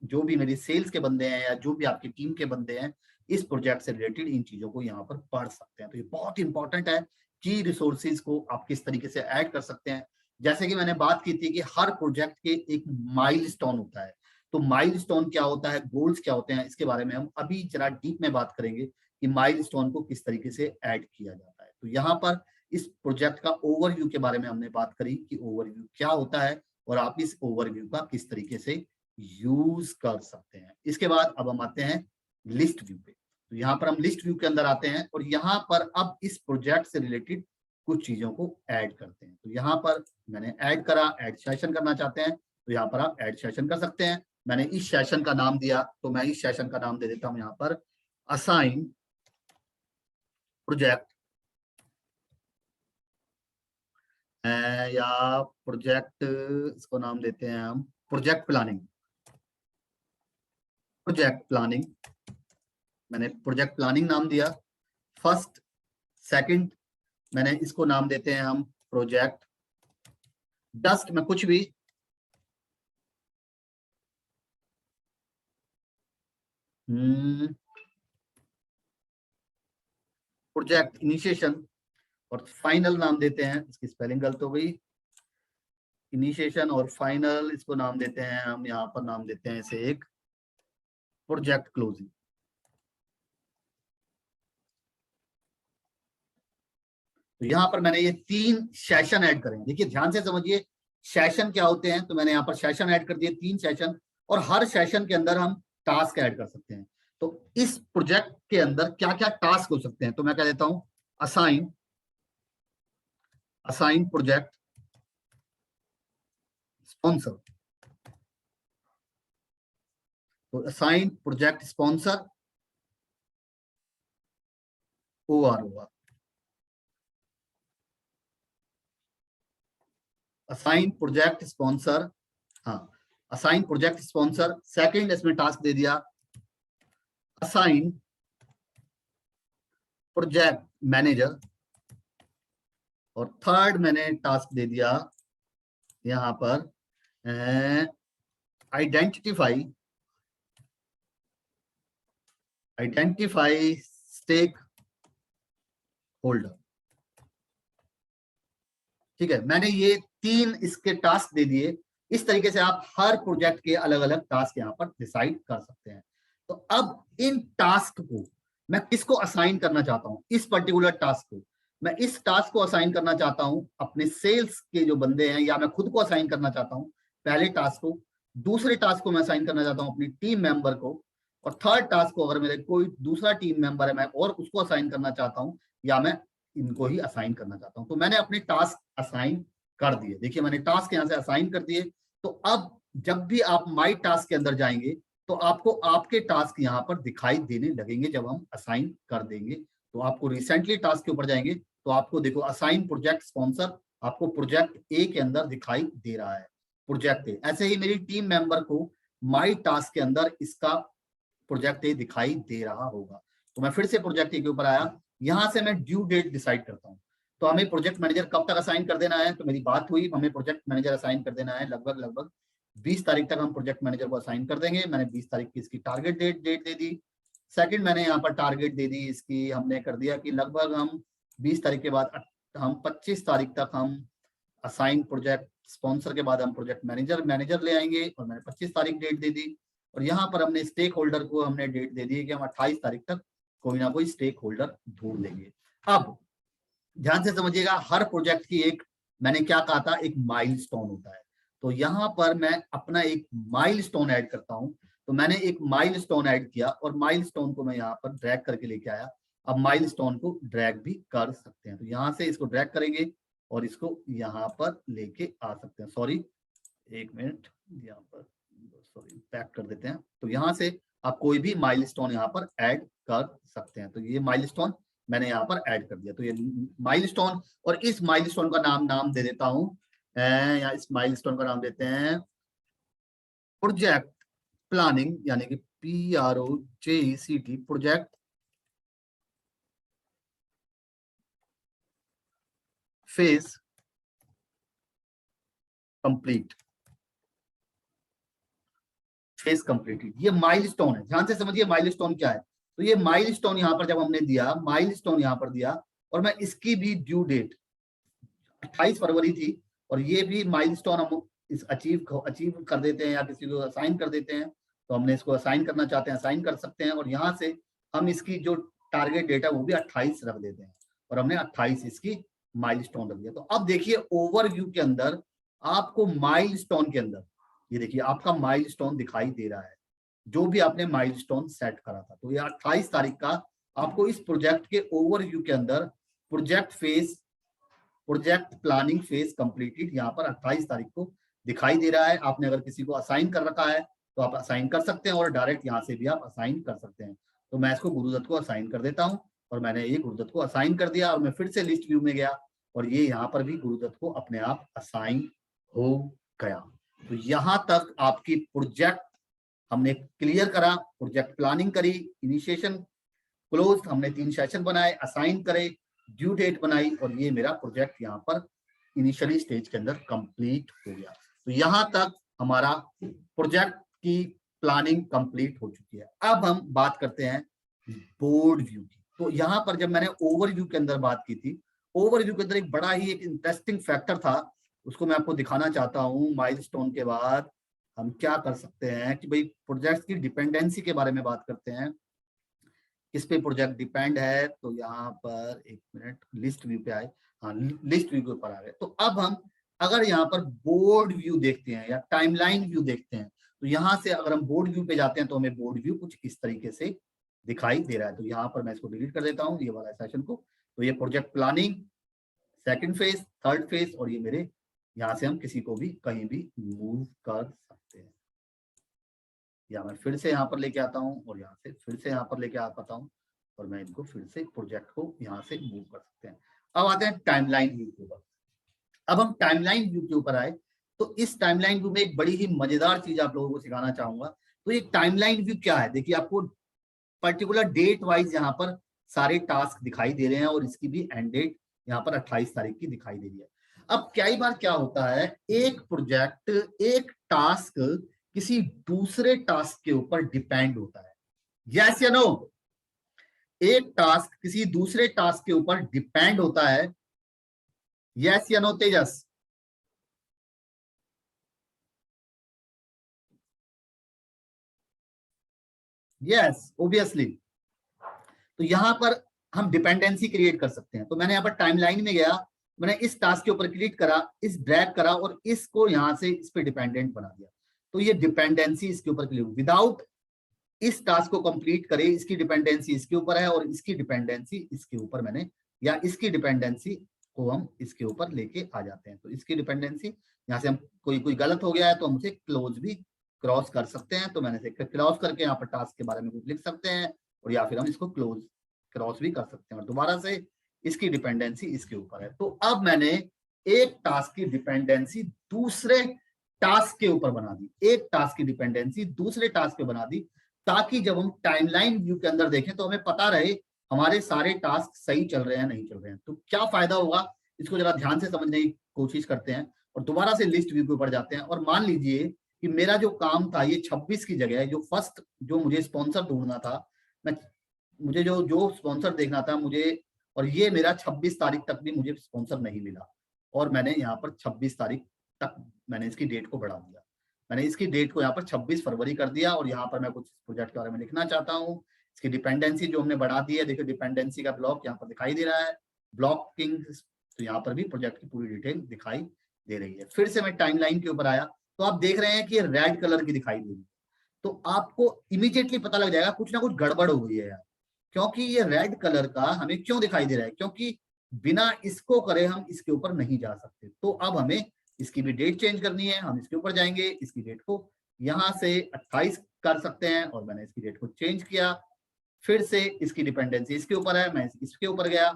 जो भी मेरी सेल्स के बंदे हैं या जो भी आपकी टीम के बंदे हैं इस प्रोजेक्ट से रिलेटेड इन चीजों को यहाँ पर पढ़ सकते हैं। तो ये बहुत इंपॉर्टेंट है कि रिसोर्सेज को आप किस तरीके से ऐड कर सकते हैं। जैसे कि मैंने बात की थी कि हर प्रोजेक्ट के एक माइलस्टोन होता है। तो माइलस्टोन क्या होता है, गोल्स क्या होते हैं, इसके बारे में हम अभी जरा डीप में बात करेंगे कि माइलस्टोन को किस तरीके से ऐड किया जाता है। तो यहाँ पर इस प्रोजेक्ट का ओवरव्यू के बारे में हमने बात करी कि ओवरव्यू क्या होता है, और आप इस ओवरव्यू का किस तरीके से यूज कर सकते हैं। इसके बाद अब हम आते हैं लिस्ट व्यू पे। तो यहाँ पर हम लिस्ट व्यू के अंदर आते हैं, और यहाँ पर अब इस प्रोजेक्ट से रिलेटेड कुछ चीजों को ऐड करते हैं। तो यहाँ पर मैंने ऐड करा, ऐड सेशन करना चाहते हैं तो यहाँ पर आप ऐड सेशन कर सकते हैं। मैंने इस सेशन का नाम दिया, तो मैं इस सेशन का नाम दे देता हूं यहाँ पर असाइन प्रोजेक्ट, या प्रोजेक्ट, इसको नाम देते हैं हम प्रोजेक्ट प्लानिंग। मैंने प्रोजेक्ट प्लानिंग नाम दिया। फर्स्ट, सेकंड, मैंने इसको नाम देते हैं हम प्रोजेक्ट जस्ट मैं कुछ भी प्रोजेक्ट इनिशिएशन और फाइनल नाम देते हैं, इसकी स्पेलिंग गलत हो गई, इनिशिएशन और फाइनल इसको नाम देते हैं हम, यहाँ पर नाम देते हैं इसे एक प्रोजेक्ट क्लोजिंग। तो यहाँ पर मैंने ये 3 सेशन ऐड करे हैं। देखिए ध्यान से समझिए सेशन क्या होते हैं। तो मैंने यहाँ पर सेशन ऐड कर दिए 3 सेशन, और हर सेशन के अंदर हम टास्क ऐड कर सकते हैं। तो इस प्रोजेक्ट के अंदर क्या क्या टास्क हो सकते हैं, तो मैं कह देता हूं असाइन प्रोजेक्ट स्पॉन्सर। तो assign project sponsor OR assign project sponsor, हाँ असाइन प्रोजेक्ट स्पॉन्सर। सेकंड इसमें टास्क दे दिया असाइन प्रोजेक्ट मैनेजर, और थर्ड मैंने टास्क दे दिया यहां पर आइडेंटिफाई स्टेक होल्डर। ठीक है, मैंने ये 3 इसके टास्क दे दिए। इस तरीके से आप हर प्रोजेक्ट के अलग अलग टास्क यहाँ पर डिसाइड कर सकते हैं। तो अब इन टास्क को मैं किसको असाइन करना चाहता हूं, इस पर्टिकुलर टास्क को मैं इस टास्क को असाइन करना चाहता हूं अपने सेल्स के जो बंदे हैं, या मैं खुद को असाइन करना चाहता हूं पहले टास्क को। दूसरे टास्क को मैं असाइन करना चाहता हूं अपनी टीम मेंबर को, और थर्ड टास्क को अगर मेरे कोई दूसरा टीम मेंबर है मैं और उसको असाइन करना चाहता हूं, या मैं इनको ही असाइन करना चाहता हूं। तो मैंने अपने टास्क असाइन कर दिए। देखिए मैंने टास्क यहां से असाइन कर दिए। तो अब जब भी आप माई टास्क के अंदर जाएंगे तो आपको आपके टास्क यहाँ पर दिखाई देने लगेंगे जब हम असाइन कर देंगे। तो आपको रिसेंटली टास्क के ऊपर जाएंगे तो आपको देखो असाइन प्रोजेक्ट स्पॉन्सर आपको प्रोजेक्ट ए के अंदर दिखाई दे रहा है, प्रोजेक्ट ए। ऐसे ही मेरी टीम मेंबर को माई टास्क के अंदर इसका प्रोजेक्ट ए दिखाई दे रहा होगा। तो मैं फिर से प्रोजेक्ट ए के ऊपर आया, यहां से मैं ड्यू डेट डिसाइड करता हूं। तो हमें प्रोजेक्ट मैनेजर कब तक असाइन कर देना है, तो मेरी बात हुई हमें प्रोजेक्ट मैनेजर असाइन कर देना है लगभग 20 तारीख तक हम प्रोजेक्ट मैनेजर को असाइन कर देंगे। मैंने 20 तारीख की इसकी टारगेट डेट दे दी। सेकंड मैंने यहाँ पर टारगेट दे दी इसकी, हमने कर दिया कि लगभग हम 20 तारीख के बाद हम 25 तारीख तक हम असाइन प्रोजेक्ट स्पॉन्सर के बाद हम प्रोजेक्ट मैनेजर ले आएंगे, और मैंने 25 तारीख डेट दे दी। और यहाँ पर हमने स्टेक होल्डर को हमने डेट दे दी कि हम 28 तारीख तक कोई ना कोई स्टेक होल्डर ढूंढ लेंगे। अब ध्यान से समझिएगा, हर प्रोजेक्ट की एक मैंने क्या कहा था, एक माइलस्टोन होता है। तो यहाँ पर मैं अपना एक माइलस्टोन ऐड करता हूं। तो मैंने एक माइलस्टोन ऐड किया और माइलस्टोन को मैं यहाँ पर ड्रैग करके लेके आया। अब माइलस्टोन को ड्रैग भी कर सकते हैं। तो यहाँ से इसको ड्रैग करेंगे और इसको यहाँ पर लेके आ सकते हैं। सॉरी एक मिनट, यहाँ पर सॉरी पैक कर देते हैं। तो यहाँ से आप कोई भी माइलस्टोन यहाँ पर ऐड कर सकते हैं। तो ये माइलस्टोन मैंने यहाँ पर ऐड कर दिया। तो ये माइलस्टोन, और इस माइलस्टोन का नाम दे देता हूं, या इस माइलस्टोन का नाम देते हैं प्रोजेक्ट प्लानिंग, यानी कि PROJECT, project phase complete, phase completed. ये माइलस्टोन है, ध्यान से समझिए माइलस्टोन क्या है। तो ये माइलस्टोन यहाँ पर जब हमने दिया, माइलस्टोन यहाँ पर दिया, और मैं इसकी भी ड्यू डेट 28 फरवरी थी, और ये भी माइलस्टोन हम इस अचीव कर देते हैं या किसी को असाइन कर देते हैं। तो हमने इसको असाइन करना चाहते हैं, असाइन कर सकते हैं, और यहाँ से हम इसकी जो टारगेट डेट है वो भी 28 रख देते हैं, और हमने 28 इसकी माइलस्टोन रख दिया। तो अब देखिए ओवरव्यू के अंदर आपको माइलस्टोन के अंदर ये देखिए आपका माइलस्टोन दिखाई दे रहा है, जो भी आपने माइलस्टोन सेट करा था। तो ये 28 तारीख का आपको इस प्रोजेक्ट के ओवरव्यू के अंदर प्रोजेक्ट प्लानिंग फेज कंप्लीटेड यहाँ पर 28 तारीख को दिखाई दे रहा है। आपने अगर किसी को असाइन कर रखा है तो आप असाइन कर सकते हैं, और डायरेक्ट यहाँ से भी आप असाइन कर सकते हैं। तो मैं इसको गुरुदत्त को असाइन कर देता हूँ, और मैंने ये गुरुदत्त को असाइन कर दिया, और मैं फिर से लिस्ट व्यू में गया और ये यहाँ पर भी गुरुदत्त को अपने आप असाइन हो गया। तो यहाँ तक आपकी प्रोजेक्ट हमने क्लियर करा, प्रोजेक्ट प्लानिंग करी, इनिशिएशन क्लोज, हमने 3 सेशन बनाए, असाइन करे, ड्यू डेट बनाई, और ये मेरा प्रोजेक्ट यहाँ पर इनिशियली स्टेज के अंदर कंप्लीट हो गया। तो यहां तक हमारा प्रोजेक्ट की प्लानिंग कंप्लीट हो चुकी है। अब हम बात करते हैं बोर्ड व्यू की। तो यहाँ पर जब मैंने ओवरव्यू के अंदर बात की थी, ओवरव्यू के अंदर एक बड़ा ही एक इंटरेस्टिंग फैक्टर था, उसको मैं आपको दिखाना चाहता हूँ। माइलस्टोन के बाद हम क्या कर सकते हैं कि भाई प्रोजेक्ट की डिपेंडेंसी के बारे में बात करते हैं, किस पे प्रोजेक्ट डिपेंड है। तो यहाँ पर एक मिनट, लिस्ट व्यू पे आए, हाँ लिस्ट व्यू के ऊपर आ गए। तो अब हम अगर यहाँ पर बोर्ड व्यू देखते हैं या टाइमलाइन व्यू देखते हैं, तो यहाँ से अगर हम बोर्ड व्यू पे जाते हैं तो हमें बोर्ड व्यू कुछ इस तरीके से दिखाई दे रहा है। तो यहाँ पर मैं इसको डिलीट कर देता हूँ, ये वाला सेशन को। तो ये project planning, second phase, third phase, और ये मेरे यहाँ से हम किसी को भी कहीं भी मूव कर सकते हैं। या मैं फिर से यहाँ पर लेके आता हूँ और यहाँ से फिर से यहाँ पर लेके आ पाता हूँ, और मैं इनको फिर से प्रोजेक्ट को यहाँ से मूव कर सकते हैं। अब आते हैं टाइमलाइन व्यू के ऊपर। अब हम टाइमलाइन व्यू के ऊपर आए, तो इस टाइमलाइन व्यू में एक बड़ी ही मजेदार चीज आप लोगों को सिखाना चाहूंगा। तो ये टाइमलाइन व्यू क्या है, देखिए आपको पर्टिकुलर डेट वाइज यहाँ पर सारे टास्क दिखाई दे रहे हैं, और इसकी भी एंड डेट यहाँ पर 28 तारीख की दिखाई दे रही है। अब कई बार क्या होता है, एक प्रोजेक्ट, एक टास्क किसी दूसरे टास्क के ऊपर डिपेंड होता है। यस या नो? एक टास्क किसी दूसरे टास्क के ऊपर डिपेंड होता है। यस या नो तेजस? Yes, obviously. तो यहां पर हम डिपेंडेंसी क्रिएट कर सकते हैं। तो मैंने यहाँ पर टाइमलाइन में गया, मैंने इस टास्क के ऊपर क्लिक करा, इस ड्रैग करा और इसको यहां से इस पे डिपेंडेंट बना दिया। तो ये डिपेंडेंसी इसके ऊपर क्लिक, विदाउट इस टास्क को कंप्लीट करे, इसकी डिपेंडेंसी इसके ऊपर है और इसकी डिपेंडेंसी इसके ऊपर मैंने, या इसकी डिपेंडेंसी को हम इसके ऊपर लेके आ जाते हैं। तो इसकी डिपेंडेंसी यहाँ से हम कोई गलत हो गया है तो हम उसे क्लोज भी क्रॉस कर सकते हैं। तो मैंने इसे क्रॉस करके यहाँ पर टास्क के बारे में कुछ लिख सकते हैं, और या फिर हम इसको क्लोज क्रॉस भी कर सकते हैं, और दोबारा से इसकी डिपेंडेंसी इसके ऊपर है। तो अब मैंने एक टास्क की डिपेंडेंसी दूसरे टास्क के ऊपर बना दी, एक टास्क की डिपेंडेंसी दूसरे टास्क पे बना दी, ताकि जब हम टाइमलाइन व्यू के अंदर देखें तो हमें पता रहे हमारे सारे टास्क सही चल रहे हैं नहीं चल रहे हैं। तो क्या फायदा होगा, इसको जरा ध्यान से समझने की कोशिश करते हैं, और दोबारा से लिस्ट व्यू के ऊपर जाते हैं। और मान लीजिए कि मेरा जो काम था ये 26 की जगह, जो फर्स्ट जो मुझे स्पॉन्सर ढूंढना था, मुझे जो स्पॉन्सर देखना था मुझे, और ये मेरा 26 तारीख तक भी मुझे स्पॉन्सर नहीं मिला, और मैंने यहाँ पर 26 तारीख तक मैंने इसकी डेट को बढ़ा दिया। मैंने इसकी डेट को यहाँ पर 26 फरवरी कर दिया, और यहाँ पर मैं कुछ प्रोजेक्ट के बारे में लिखना चाहता हूँ। इसकी डिपेंडेंसी जो हमने बढ़ा दी है, देखिए डिपेंडेंसी का ब्लॉक यहाँ पर दिखाई दे रहा है, ब्लॉकिंग। तो यहाँ पर भी प्रोजेक्ट की पूरी डिटेल दिखाई दे रही है। फिर से मैं टाइमलाइन के ऊपर आया, तो आप देख रहे हैं कि रेड कलर की दिखाई दे रही है। तो आपको इमीडिएटली पता लग जाएगा कुछ ना कुछ गड़बड़ हो गई है यार, क्योंकि ये रेड कलर का हमें क्यों दिखाई दे रहा है, क्योंकि बिना इसको करे हम इसके ऊपर नहीं जा सकते। तो अब हमें इसकी भी डेट चेंज करनी है, हम इसके ऊपर जाएंगे, इसकी डेट को यहां से 28 कर सकते हैं, और मैंने इसकी डेट को चेंज किया। फिर से इसकी डिपेंडेंसी इसके ऊपर है, मैं इसके ऊपर गया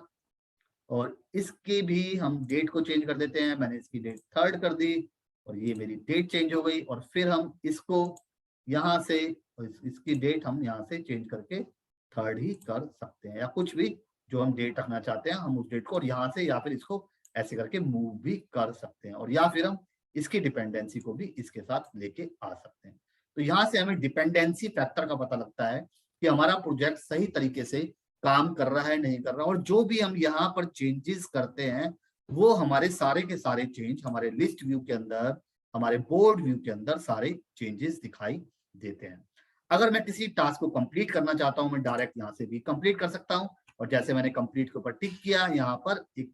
और इसकी भी हम डेट को चेंज कर देते हैं। मैंने इसकी डेट 3rd कर दी, और ये मेरी डेट चेंज हो गई। और फिर हम इसको यहाँ से, इसकी डेट हम यहाँ से चेंज करके 3rd ही कर सकते हैं, या कुछ भी जो हम डेट रखना चाहते हैं हम उस डेट को, और यहाँ से या फिर इसको ऐसे करके मूव भी कर सकते हैं, और या फिर हम इसकी डिपेंडेंसी को भी इसके साथ लेके आ सकते हैं। तो यहाँ से हमें डिपेंडेंसी फैक्टर का पता लगता है कि हमारा प्रोजेक्ट सही तरीके से काम कर रहा है नहीं कर रहा, और जो भी हम यहाँ पर चेंजेस करते हैं वो हमारे सारे के सारे चेंज हमारे लिस्ट व्यू के अंदर, हमारे बोर्ड व्यू के अंदर सारे चेंजेस दिखाई देते हैं। अगर मैं किसी टास्क को कंप्लीट करना चाहता हूं, मैं डायरेक्ट यहाँ से भी कंप्लीट कर सकता हूं, और जैसे मैंने कंप्लीट के ऊपर टिक किया, यहाँ पर एक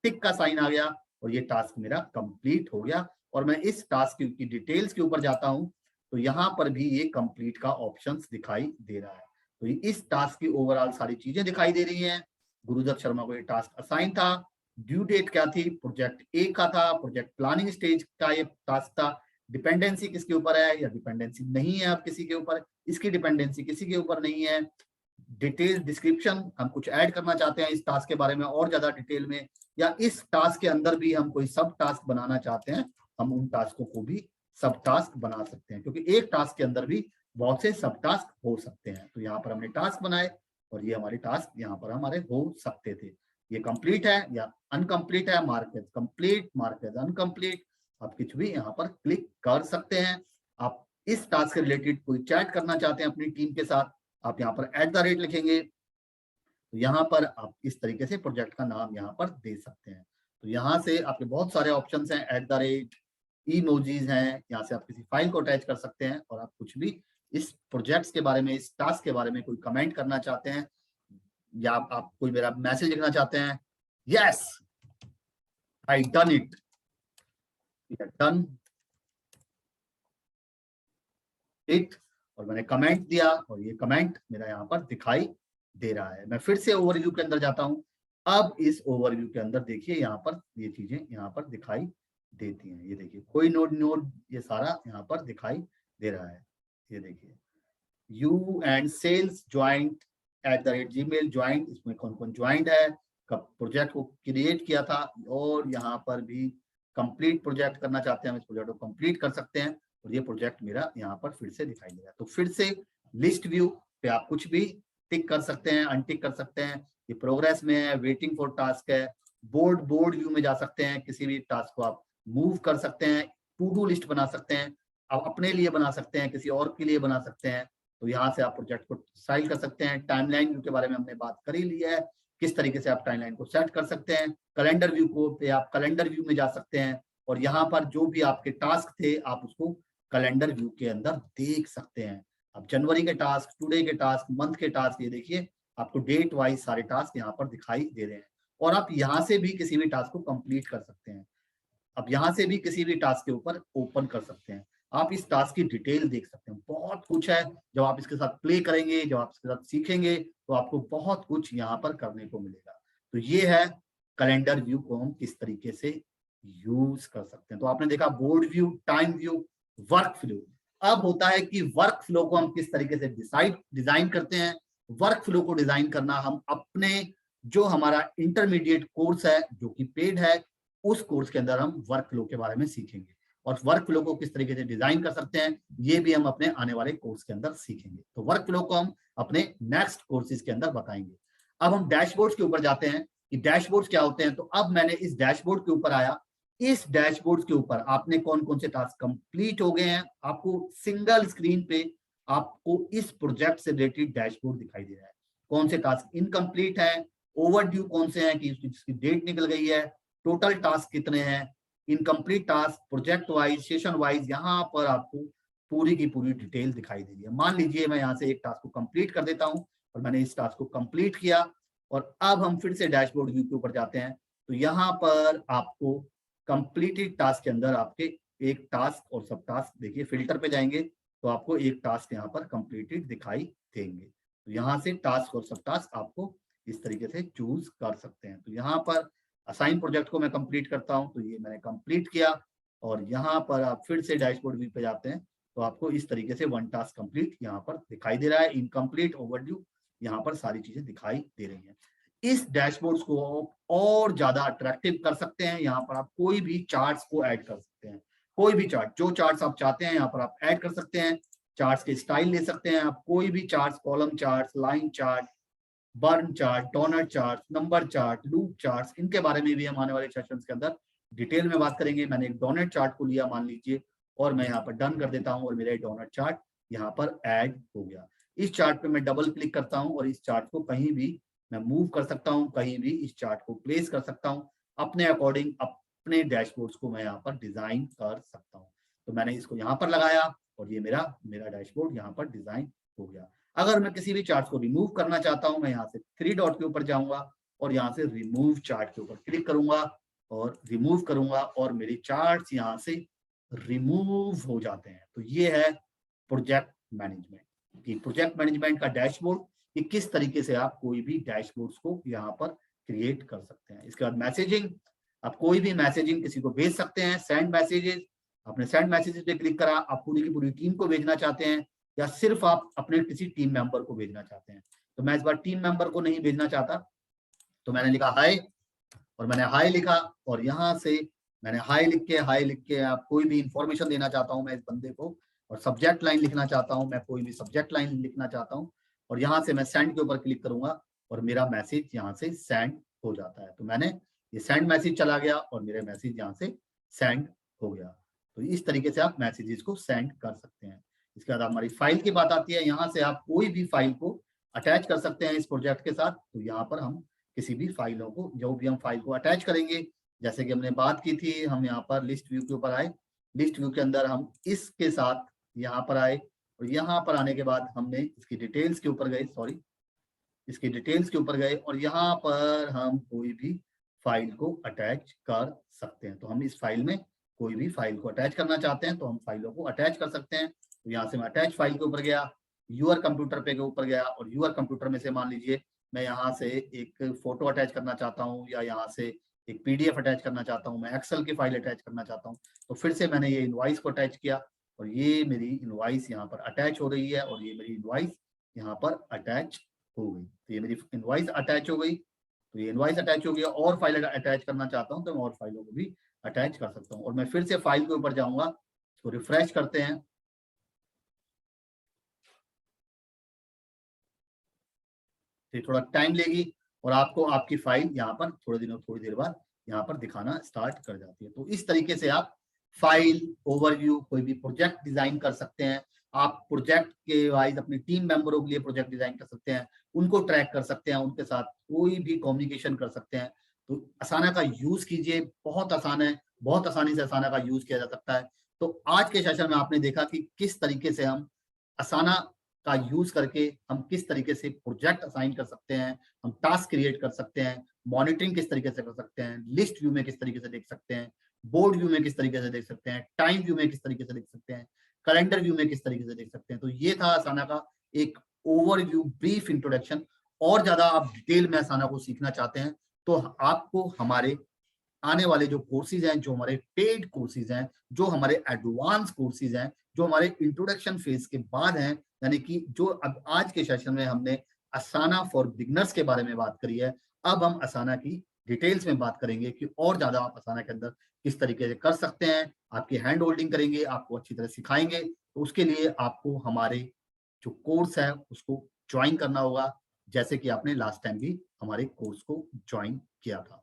टिक का साइन आ गया और ये टास्क मेरा कंप्लीट हो गया। और मैं इस टास्क की डिटेल्स के ऊपर जाता हूं तो यहाँ पर भी ये कंप्लीट का ऑप्शंस दिखाई दे रहा है। तो इस टास्क की ओवरऑल सारी चीजें दिखाई दे रही हैं। गुरुदत्त शर्मा को ये टास्क असाइन था, ड्यू डेट क्या थी, प्रोजेक्ट ए का था, प्रोजेक्ट प्लानिंग स्टेज का ये टास्क था, डिपेंडेंसी किसके ऊपर है या डिपेंडेंसी नहीं है अब किसी के ऊपर, इसकी डिपेंडेंसी किसी के ऊपर नहीं है, डिटेल डिस्क्रिप्शन हम कुछ ऐड करना चाहते हैं इस टास्क के बारे में और ज्यादा डिटेल में, या इस टास्क के अंदर भी हम कोई सब टास्क बनाना चाहते हैं, हम उन टास्कों को भी सब टास्क बना सकते हैं, क्योंकि एक टास्क के अंदर भी बहुत से सब टास्क हो सकते हैं। तो यहाँ पर हमने टास्क बनाए और ये हमारे टास्क यहाँ पर हमारे हो सकते थे। ये कंप्लीट है या अनकंप्लीट है, mark as complete, mark as uncomplete, आप कुछ भी यहाँ पर क्लिक कर सकते हैं। आप इस टास्क के रिलेटेड कोई चैट करना चाहते हैं अपनी टीम के साथ, आप यहाँ पर @ लिखेंगे, तो यहाँ पर आप इस तरीके से प्रोजेक्ट का नाम यहाँ पर दे सकते हैं। तो यहाँ से आपके बहुत सारे ऑप्शंस हैं, @ इमोजीज हैं, यहाँ से आप किसी फाइल को अटैच कर सकते हैं और आप कुछ भी इस प्रोजेक्ट्स के बारे में, इस टास्क के बारे में कोई कमेंट करना चाहते हैं या आप कोई मेरा मैसेज लिखना चाहते हैं, yes I done it, done it, और मैंने कमेंट दिया और ये कमेंट मेरा यहाँ पर दिखाई दे रहा है। मैं फिर से ओवरव्यू के अंदर जाता हूँ। अब इस ओवरव्यू के अंदर देखिए यहाँ पर ये चीजें यहाँ पर दिखाई देती हैं। ये देखिए कोई नोड, ये सारा यहाँ पर दिखाई दे रहा है। ये देखिए you and sales joint @gmail joint, इसमें कौन कौन ज्वाइंट है, कब प्रोजेक्ट को क्रिएट किया था, और यहाँ पर भी कंप्लीट प्रोजेक्ट करना चाहते हैं हम इस प्रोजेक्ट को कंप्लीट कर सकते हैं, और ये प्रोजेक्ट मेरा यहाँ पर फिर से दिखाई दे रहा है। तो फिर से लिस्ट व्यू पे आप कुछ भी टिक कर सकते हैं, अनटिक कर सकते हैं। ये प्रोग्रेस में है, वेटिंग फॉर टास्क है, बोर्ड व्यू में जा सकते हैं, किसी भी टास्क को आप मूव कर सकते हैं, टू डू लिस्ट बना सकते हैं, आप अपने लिए बना सकते हैं, किसी और के लिए बना सकते हैं। तो यहाँ से आप प्रोजेक्ट को स्टाइल कर सकते हैं। टाइमलाइन व्यू के बारे में हमने बात कर ही ली है, किस तरीके से आप टाइमलाइन को सेट कर सकते हैं। कैलेंडर व्यू को पे आप कैलेंडर व्यू में जा सकते हैं और यहाँ पर जो भी आपके टास्क थे आप उसको कैलेंडर व्यू के अंदर देख सकते हैं। अब जनवरी के टास्क, टुडे के टास्क, मंथ के टास्क, ये देखिए आपको डेट वाइज सारे टास्क यहाँ पर दिखाई दे रहे हैं और आप यहाँ से भी किसी भी टास्क को कंप्लीट कर सकते हैं। अब यहाँ से भी किसी भी टास्क के ऊपर ओपन कर सकते हैं, आप इस टास्क की डिटेल देख सकते हैं। बहुत कुछ है, जब आप इसके साथ प्ले करेंगे, जब आप इसके साथ सीखेंगे तो आपको बहुत कुछ यहाँ पर करने को मिलेगा। तो ये है कैलेंडर व्यू को हम किस तरीके से यूज कर सकते हैं। तो आपने देखा board view, time view, work flow. अब होता है कि वर्क फ्लो को हम किस तरीके से डिजाइन करते हैं। वर्क फ्लो को डिजाइन करना हम अपने जो हमारा इंटरमीडिएट कोर्स है जो कि पेड है, उस कोर्स के अंदर हम वर्क फ्लो के बारे में सीखेंगे और वर्क फ्लो को किस तरीके से डिजाइन कर सकते हैं ये भी हम अपने आने वाले कोर्स के अंदर सीखेंगे। तो वर्क फ्लो को हम अपने नेक्स्ट कोर्सेज के अंदर बताएंगे। अब हम डैशबोर्ड्स के ऊपर जाते हैं कि डैशबोर्ड्स क्या होते हैं। तो अब मैंने इस डैशबोर्ड के ऊपर आया, इस डैशबोर्ड के ऊपर आपने कौन कौन से टास्क कंप्लीट हो गए हैं, आपको सिंगल स्क्रीन पे आपको इस प्रोजेक्ट से रिलेटेड डैशबोर्ड दिखाई दे रहा है। कौन से टास्क इनकम्प्लीट है, ओवरड्यू कौन से हैं कि इसकी डेट निकल गई है, टोटल टास्क कितने हैं, incomplete task, project wise, session wise, यहाँ पर आपको पूरी की पूरी डिटेल दिखाई दे रही है। मान लीजिए मैं यहाँ से एक टास्क को कंप्लीट कर देता हूँ और मैंने इस टास्क को कंप्लीट किया और अब हम फिर से डैशबोर्ड व्यू के ऊपर जाते हैं। तो यहाँ पर आपको कंप्लीटेड टास्क के अंदर आपके एक टास्क और सब टास्क, देखिए फिल्टर पे जाएंगे तो आपको एक टास्क यहाँ पर कंप्लीटेड दिखाई देंगे। तो यहाँ से टास्क और सब टास्क आपको इस तरीके से चूज कर सकते हैं। तो यहाँ पर असाइन प्रोजेक्ट को मैं कंप्लीट करता हूं, तो ये मैंने कंप्लीट किया और यहाँ पर आप फिर से डैशबोर्ड व्यू पे जाते हैं तो आपको इस तरीके से वन टास्क कंप्लीट यहाँ पर दिखाई दे रहा है, इनकम्प्लीट, ओवरड्यू, यहाँ पर सारी चीजें दिखाई दे रही हैं। इस डैशबोर्ड्स को और ज्यादा अट्रैक्टिव कर सकते हैं। यहाँ पर आप कोई भी चार्ट्स को ऐड कर सकते हैं, कोई भी चार्ट, जो चार्ट्स आप चाहते हैं यहाँ पर आप ऐड कर सकते हैं। चार्ट्स के स्टाइल ले सकते हैं आप, कोई भी charts, column charts, line chart, burn chart, donut chart, number chart, loop charts, इनके बारे में भी हम आने वाले सेशंस के अंदर डिटेल में बात करेंगे। मैंने एक डोनट चार्ट को लिया मान लीजिए और मैं यहाँ पर डन कर देता हूँ और मेरा डोनट चार्ट यहाँ पर ऐड हो गया। इस चार्ट पे मैं डबल क्लिक करता हूँ और इस चार्ट को कहीं भी मैं मूव कर सकता हूँ, कहीं भी इस चार्ट को प्लेस कर सकता हूँ अपने अकॉर्डिंग। अपने डैशबोर्ड्स को मैं यहाँ पर डिजाइन कर सकता हूँ। तो मैंने इसको यहाँ पर लगाया और ये मेरा डैशबोर्ड यहाँ पर डिजाइन हो गया। अगर मैं किसी भी चार्ट को रिमूव करना चाहता हूं, मैं यहाँ से 3 डॉट के ऊपर जाऊंगा और यहाँ से रिमूव चार्ट के ऊपर क्लिक करूंगा और रिमूव करूंगा और मेरे चार्ट्स यहाँ से रिमूव हो जाते हैं। तो ये है प्रोजेक्ट मैनेजमेंट कि प्रोजेक्ट मैनेजमेंट का डैशबोर्ड कि किस तरीके से आप कोई भी डैशबोर्ड्स को यहाँ पर क्रिएट कर सकते हैं। इसके बाद मैसेजिंग, आप कोई भी मैसेजिंग किसी को भेज सकते हैं। सेंड मैसेजेस, आपने सेंड मैसेजेस पे क्लिक करा, आप पूरी की पूरी टीम को भेजना चाहते हैं या सिर्फ आप अपने किसी टीम मेंबर को भेजना चाहते हैं। तो मैं इस बार टीम मेंबर को नहीं भेजना चाहता, तो मैंने लिखा हाय और मैंने हाय लिखा और यहाँ से मैंने हाय लिख के आप कोई भी इंफॉर्मेशन देना चाहता हूँ मैं इस बंदे को, और सब्जेक्ट लाइन लिखना चाहता हूँ, मैं कोई भी सब्जेक्ट लाइन लिखना चाहता हूँ और यहाँ से मैं सेंड के ऊपर क्लिक करूंगा और मेरा मैसेज यहाँ से सेंड हो जाता है। तो मैंने ये सेंड मैसेज चला गया और मेरा मैसेज यहाँ से सेंड हो गया। तो इस तरीके से आप मैसेजेस को सेंड कर सकते हैं। इसके बाद हमारी फाइल की बात आती है। यहाँ से आप कोई भी फाइल को अटैच कर सकते हैं इस प्रोजेक्ट के साथ। तो यहाँ पर हम किसी भी फाइलों को, जो भी हम फाइल को अटैच करेंगे, जैसे कि हमने बात की थी, हम यहाँ पर लिस्ट व्यू के ऊपर आए, लिस्ट व्यू के अंदर हम इसके साथ यहाँ पर आए और यहाँ पर आने के बाद हमने इसकी डिटेल्स के ऊपर गए, सॉरी, इसकी डिटेल्स के ऊपर गए और यहाँ पर हम कोई भी फाइल को अटैच कर सकते हैं। तो हम इस फाइल में कोई भी फाइल को अटैच करना चाहते हैं तो हम फाइलों को अटैच कर सकते हैं। तो यहाँ से मैं अटैच फाइल के ऊपर गया, यूआर कंप्यूटर पे के ऊपर गया और यूआर कंप्यूटर में से मान लीजिए मैं यहाँ से एक फोटो अटैच करना चाहता हूँ या यहाँ से एक पीडीएफ अटैच करना चाहता हूँ, मैं एक्सेल की फाइल अटैच करना चाहता हूँ। तो फिर से मैंने ये इनवॉइस को अटैच किया और ये मेरी इनवॉइस यहाँ पर अटैच हो रही है और ये मेरी इनवॉइस यहाँ पर अटैच हो गई। तो ये मेरी इनवॉइस अटैच हो गई। तो ये इनवॉइस अटैच हो गया और फाइल अटैच करना चाहता हूँ तो मैं और फाइलों को भी अटैच कर सकता हूँ। और मैं फिर से फाइल के ऊपर जाऊंगा, इसको रिफ्रेश करते हैं। तो थोड़ा टाइम लेगी और आपको आपकी फाइल यहाँ पर थोड़ी देर बाद यहाँ पर दिखाना स्टार्ट कर जाती है। तो इस तरीके से आप फाइल ओवरव्यू, कोई भी प्रोजेक्ट डिजाइन कर सकते हैं। आप प्रोजेक्ट के वाइज अपनी टीम मेंबरों के लिए प्रोजेक्ट डिजाइन कर सकते हैं, उनको ट्रैक कर सकते हैं, उनके साथ कोई भी कम्युनिकेशन कर सकते हैं। तो असाना का यूज कीजिए, बहुत आसान है, बहुत आसानी से असाना का यूज किया जा सकता है। तो आज के सेशन में आपने देखा कि किस तरीके से हम असाना का यूज करके हम किस तरीके से प्रोजेक्ट असाइन कर सकते हैं, हम टास्क क्रिएट कर सकते हैं, मॉनिटरिंग किस तरीके से कर सकते हैं, लिस्ट व्यू में किस तरीके से देख सकते हैं, बोर्ड व्यू में किस तरीके से देख सकते हैं, टाइम व्यू में किस तरीके से देख सकते हैं, कैलेंडर व्यू में किस तरीके से देख सकते हैं। तो ये था असाना का एक ओवरव्यू, ब्रीफ इंट्रोडक्शन। और ज्यादा आप डिटेल में असाना को सीखना चाहते हैं तो आपको हमारे आने वाले जो कोर्सेज हैं, जो हमारे पेड कोर्सेज हैं, जो हमारे एडवांस कोर्सेज हैं, जो हमारे इंट्रोडक्शन फेज के बाद हैं, यानी कि जो अब आज के सेशन में हमने असाना फॉर बिगनर्स के बारे में बात करी है, अब हम असाना की डिटेल्स में बात करेंगे कि और ज्यादा आप असाना के अंदर किस तरीके से कर सकते हैं। आपकी हैंड होल्डिंग करेंगे, आपको अच्छी तरह सिखाएंगे। तो उसके लिए आपको हमारे जो कोर्स है उसको ज्वाइन करना होगा, जैसे कि आपने लास्ट टाइम भी हमारे कोर्स को ज्वाइन किया था।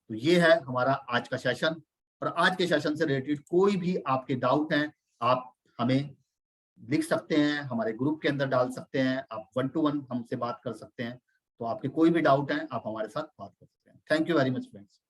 तो ये है हमारा आज का सेशन। और आज के सेशन से रिलेटेड कोई भी आपके डाउट हैं, आप हमें लिख सकते हैं, हमारे ग्रुप के अंदर डाल सकते हैं, आप 1 to 1 हमसे बात कर सकते हैं। तो आपके कोई भी डाउट हैं आप हमारे साथ बात कर सकते हैं। Thank you very much friends.